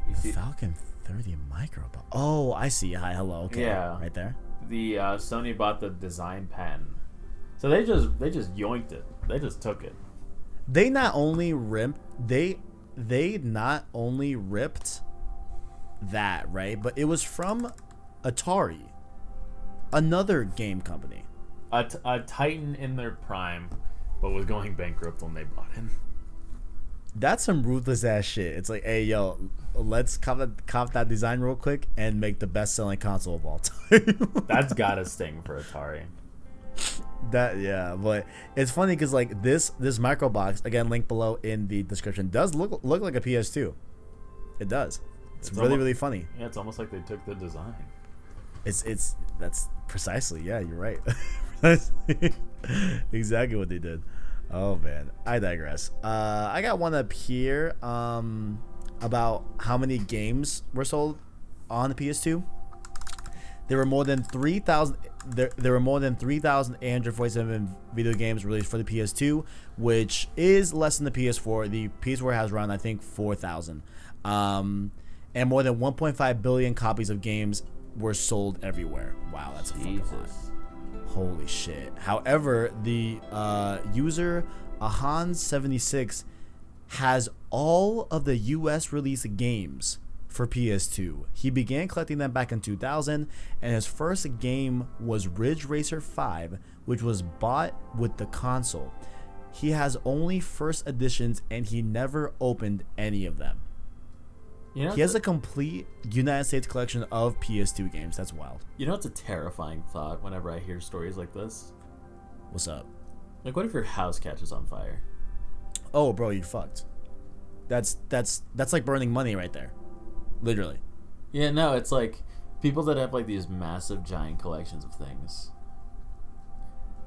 You see Falcon 30 microbox. Oh, I see. Hi, hello. Okay, yeah, right there. The Sony bought the design pen, so they just yoinked it. They just took it. They not only ripped that, right? But it was from Atari, another game company. A titan in their prime, but was going bankrupt when they bought it. That's some ruthless ass shit. It's like, hey, yo, let's cop that design real quick and make the best selling console of all time. That's gotta sting for Atari. But it's funny because like this micro box, again, link below in the description, does look like a PS2. It does. It's really funny. Yeah, it's almost like they took the design. That's precisely, yeah, you're right. Precisely. Exactly what they did. Oh man, I digress. I got one up here about how many games were sold on the PS2. There were more than 3,000. There were more than 3,847 video games released for the PS2, which is less than the PS4. The PS4 has around, I think, 4,000. And more than 1.5 billion copies of games were sold everywhere. Wow, that's a fucking lot. Holy shit. However, the user Ahan76 has all of the US released games for PS2. He began collecting them back in 2000, and his first game was Ridge Racer 5, which was bought with the console. He has only first editions, and he never opened any of them. He has a complete United States collection of PS2 games. That's wild. You know, it's a terrifying thought whenever I hear stories like this. What's up? Like, what if your house catches on fire? Oh, bro, you're fucked. That's like burning money right there. Literally. Yeah, no, it's like people that have like these massive giant collections of things.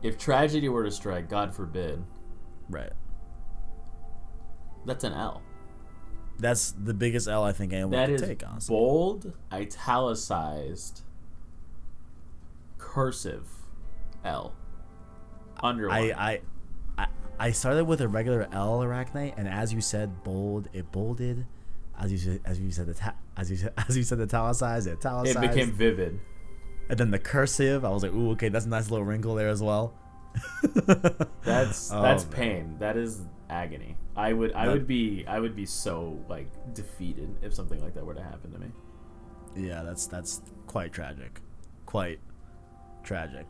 If tragedy were to strike, God forbid. Right. That's an L. That's the biggest L I think anyone could take, honestly. Bold, italicized, cursive L. Underline. I started with a regular L, ArachKnight, and as you said, bold. It bolded. As you said, italicized. It became vivid. And then the cursive, I was like, ooh, okay, that's a nice little wrinkle there as well. That's pain. That is agony. I would be so like defeated if something like that were to happen to me. Yeah, that's quite tragic. Quite tragic.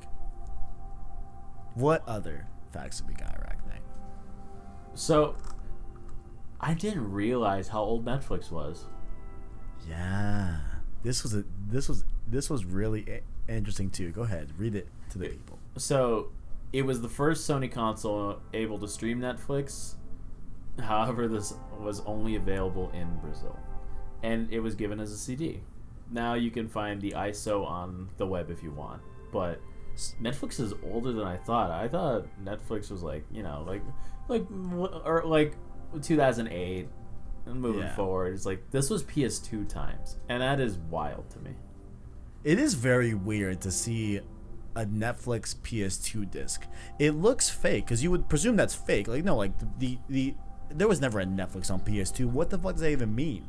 What other facts have we got, ArachKnight? So, I didn't realize how old Netflix was. Yeah, this was really interesting too. Go ahead, read it to the people. So, it was the first Sony console able to stream Netflix. However, this was only available in Brazil, and it was given as a CD. Now you can find the ISO on the web if you want, but Netflix is older than I thought. I thought Netflix was like 2008 and moving forward. It's like this was PS2 times, and that is wild to me. It is very weird to see a Netflix PS2 disc. It looks fake because you would presume that's fake. Like no, like the there was never a Netflix on PS2. What the fuck does that even mean?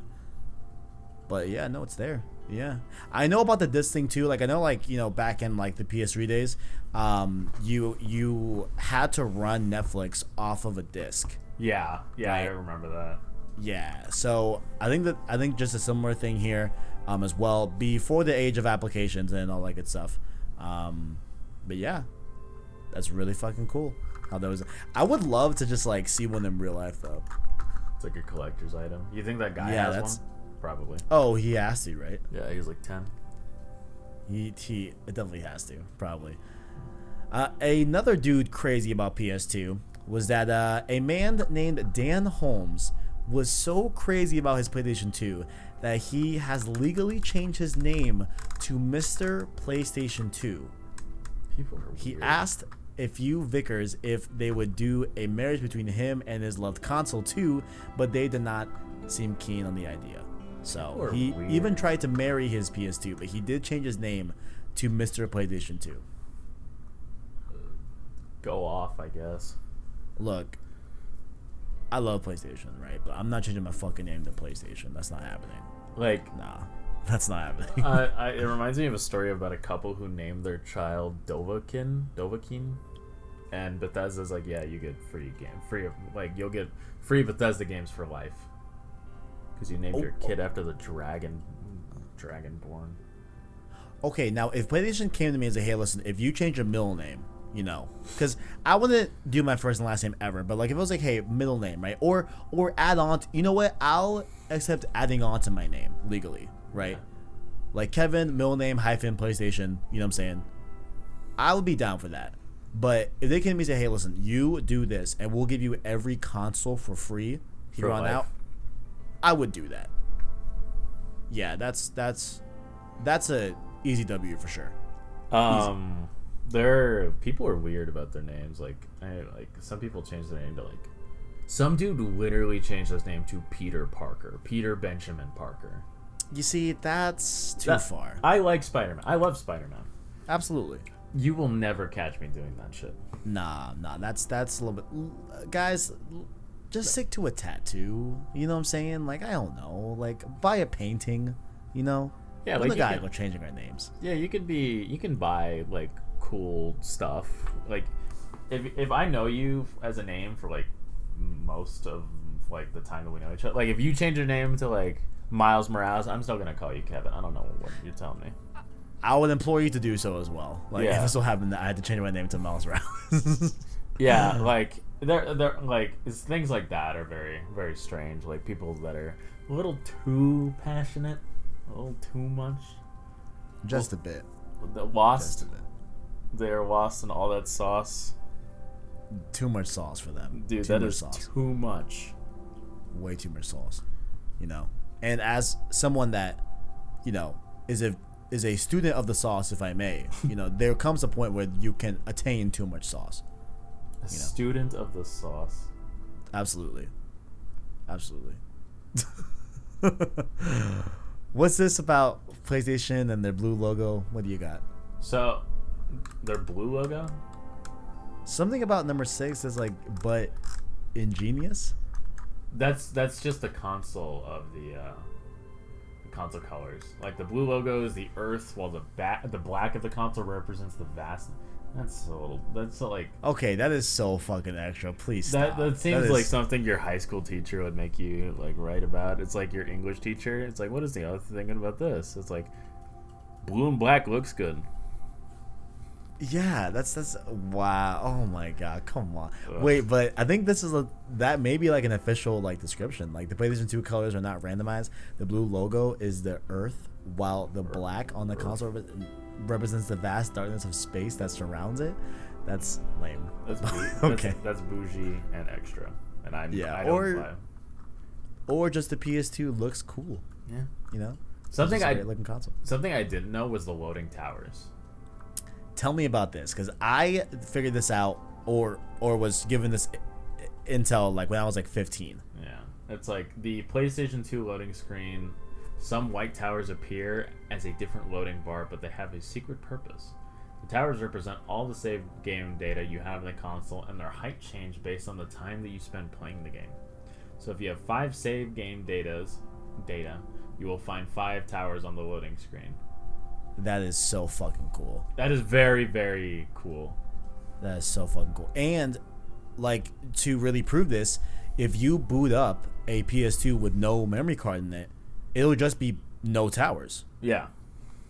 But yeah, no, it's there. Yeah, I know about the disc thing too. Like I know, like back in like the PS3 days, you had to run Netflix off of a disc. Yeah, right? I remember that. Yeah, so I think just a similar thing here, as well, before the age of applications and all that good stuff. But yeah, that's really fucking cool. How that was. I would love to just like see one in real life though. It's like a collector's item. You think that guy has one? Probably. Oh, he has to, right? Yeah, he's like 10. He it definitely has to, probably. Another dude crazy about PS2 was that a man named Dan Holmes was so crazy about his PlayStation 2 that he has legally changed his name to Mr. PlayStation 2. People are weird. He asked a few Vickers if they would do a marriage between him and his loved console too, but they did not seem keen on the idea. So he even tried to marry his PS2, but he did change his name to Mr. PlayStation 2. Go off, I guess. Look, I love PlayStation, right? But I'm not changing my fucking name to PlayStation. That's not happening. Like, nah, that's not happening. It reminds me of a story about a couple who named their child Dovahkiin, and Bethesda's like, yeah, you get you'll get free Bethesda games for life. Because you named your kid after the Dragonborn. Okay, now if PlayStation came to me and said, hey, listen, if you change your middle name, because I wouldn't do my first and last name ever, but like if it was like, hey, middle name, right? Or add on, I'll accept adding on to my name legally, right? Yeah. Like Kevin, middle name, hyphen, PlayStation, you know what I'm saying? I would be down for that. But if they came to me and say, hey, listen, you do this and we'll give you every console for free here on out, I would do that. Yeah, that's a easy W for sure. People are weird about their names. Like some people change their name to like. Some dude literally changed his name to Peter Parker, Peter Benjamin Parker. You see, that's too far. I like Spider-Man. I love Spider-Man. Absolutely. You will never catch me doing that shit. Nah, that's a little bit, guys. Just stick to a tattoo. You know what I'm saying? Like, I don't know. Like, buy a painting. Yeah, like the guy go changing our names. Yeah, you can buy like cool stuff. Like, if I know you as a name for like most of like the time that we know each other, like if you change your name to like Miles Morales, I'm still gonna call you Kevin. I don't know what you're telling me. I would implore you to do so as well. Like, if it so happened that I had to change my name to Miles Morales. Yeah, like they're like things like that are very, very strange. Like people that are a little too passionate, a little too much. Just a bit. Lost. Just a bit. They're lost in all that sauce. Too much sauce for them. Dude, that is too much. Way too much sauce. And as someone that, is a student of the sauce, if I may, there comes a point where you can attain too much sauce. A student of the sauce. Absolutely. What's this about PlayStation and their blue logo? What do you got? So, Their blue logo. Something about number 6 is like, but ingenious. That's just the console of the console colors. Like the blue logo is the Earth, while the black of the console represents the vast. That's like. Okay, that is so fucking extra. Please stop. That seems like something your high school teacher would make you like write about. It's like your English teacher. It's like, what is the other thing about this? It's like, blue and black looks good. Yeah, that's wow. Oh my god, come on. Ugh. Wait, but I think this is that may be like an official like description. Like the PlayStation 2 colors are not randomized. The blue logo is the Earth, while the black on the console represents the vast darkness of space that surrounds it. That's lame. That's okay. That's bougie and extra. And I or just the PS2 looks cool. Yeah, you know. Something looking console. Something I didn't know was the loading towers. Tell me about this, because I figured this out or was given this intel like when I was like 15. Yeah, it's like the PlayStation 2 loading screen. Some white towers appear as a different loading bar, but they have a secret purpose. The towers represent all the saved game data you have in the console, and their height change based on the time that you spend playing the game. So if you have 5 saved game data, you will find 5 towers on the loading screen. That is so fucking cool. That is very, very cool. That is so fucking cool. And, like, to really prove this, if you boot up a PS2 with no memory card in it, it'll just be no towers. Yeah.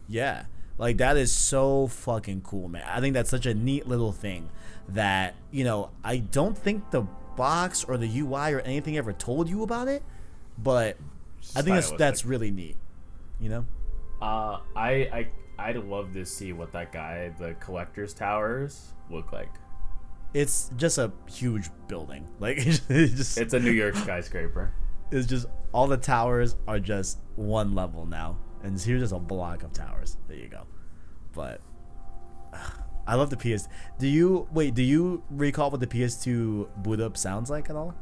Yeah. Like, that is so fucking cool, man. I think that's such a neat little thing that, you know, I don't think the box or the UI or anything ever told you about it, but I think that's really neat, you know? I'd love to see what that guy, the collector's towers, look like. It's just a huge building. Like it's a New York skyscraper. It's just all the towers are just one level now, and here's just a block of towers. There you go. But I love the PS. Do you recall what the PS2 boot up sounds like at all?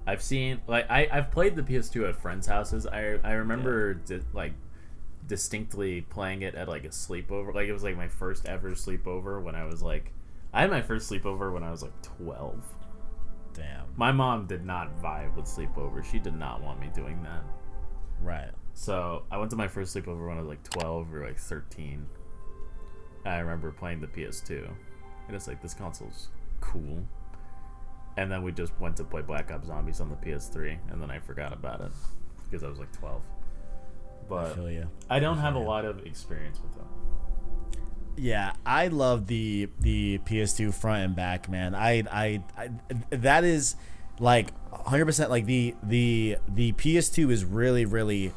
I've seen I've played the PS2 at friends' houses. I remember distinctly playing it at like a sleepover. Like it was like my first ever sleepover when I was like, I had my first sleepover when I was like 12. Damn. My mom did not vibe with sleepovers. She did not want me doing that. Right. So I went to my first sleepover when I was like 12 or like 13. I remember playing the PS2, and it's like, this console's cool. And then we just went to play Black Ops Zombies on the PS3, and then I forgot about it because I was like 12. But I don't have a lot of experience with them. Yeah, I love the PS2 front and back, man. I that is like 100% like the PS2 is really, really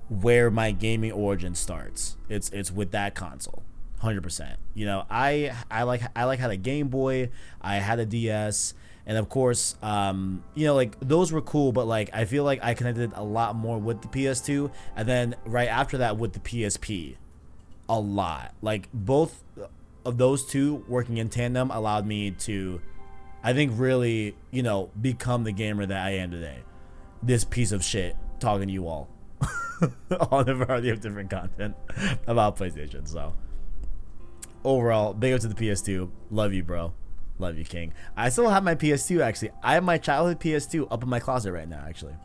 where my gaming origin starts. It's with that console. 100%. You know, I had a Game Boy, I had a DS, and of course, you know, like those were cool, but like I feel like I connected a lot more with the PS2, and then right after that with the PSP, a lot. Like both of those two working in tandem allowed me to, I think, really, you know, become the gamer that I am today. This piece of shit talking to you all on a variety of different content about PlayStation. So overall, big up to the PS2. Love you, bro. Love you, King. I still have my PS2, actually. I have my childhood PS2 up in my closet right now, actually.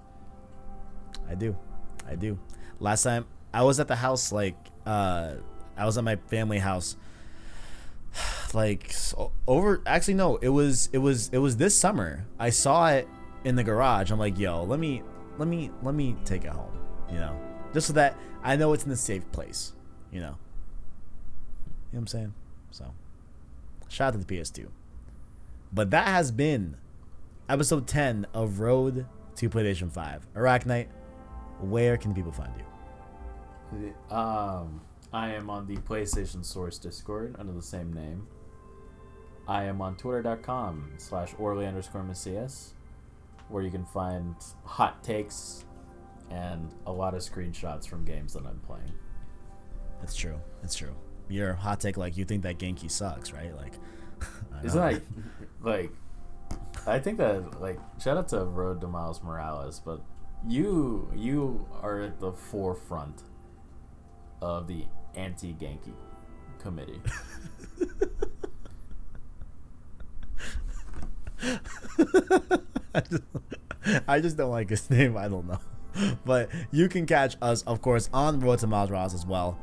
I do. Last time I was at the house, like, I was at my family house, like, actually, no, it was this summer. I saw it in the garage. I'm like, yo, let me take it home, you know, just so that I know it's in a safe place, you know. You know what I'm saying? So, shout out to the PS2. But that has been episode 10 of Road to PlayStation 5. ArachKnight, where can people find you? I am on the PlayStation Source Discord under the same name. I am on twitter.com/Orly_Macias, where you can find hot takes and a lot of screenshots from games that I'm playing. That's true. Your hot take, like, you think that Genki sucks, right? Like, isn't that like, I think that, like, shout out to Road to Miles Morales, but you are at the forefront of the anti-Genki committee. I just don't like his name. I don't know. But you can catch us, of course, on Road to Miles Morales as well.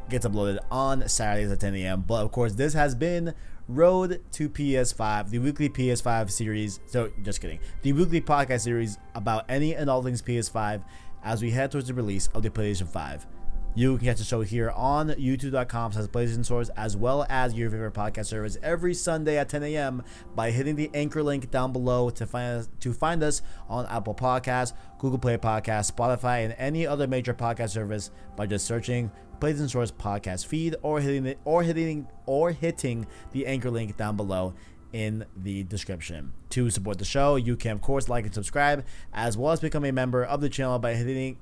Gets uploaded on Saturdays at 10 a.m. But, of course, this has been Road to PS5, the weekly PS5 series. So, just kidding. The weekly podcast series about any and all things PS5 as we head towards the release of the PlayStation 5. You can catch the show here on youtube.com/PlayStation Source, as well as your favorite podcast service every Sunday at 10 a.m. by hitting the anchor link down below to find us on Apple Podcasts, Google Play Podcasts, Spotify, and any other major podcast service by just searching PlayStation Source podcast feed or hitting the anchor link down below in the description. To support the show, you can of course like and subscribe, as well as become a member of the channel by hitting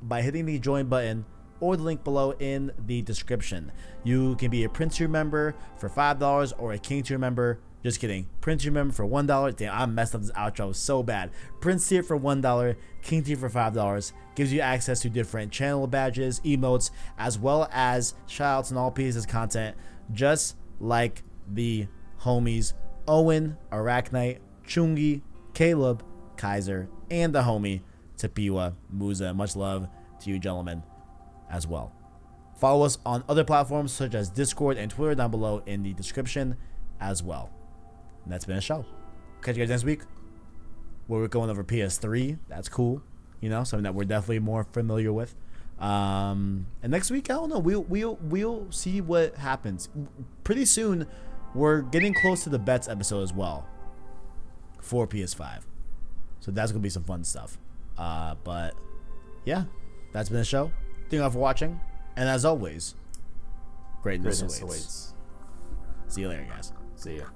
the join button or the link below in the description. You can be a Prince tier member for $5 or a King tier member. Just kidding. Prince tier member for $1. Damn, I messed up this outro so bad. Prince tier for $1, King tier for $5. Gives you access to different channel badges, emotes, as well as shoutouts and all pieces of content, just like the homies Owen, ArachKnight, Chungi, Caleb, Kaiser, and the homie Tapiwa Musa. Much love to you gentlemen as well. Follow us on other platforms such as Discord and Twitter down below in the description as well. And that's been a show. Catch you guys next week where we're going over PS3. That's cool. You know, something that we're definitely more familiar with. And next week, I don't know. We'll see what happens. Pretty soon, we're getting close to the bets episode as well for PS5. So that's gonna be some fun stuff. But yeah, that's been the show. Thank you all for watching, and as always, greatness awaits. See you later, guys. See ya.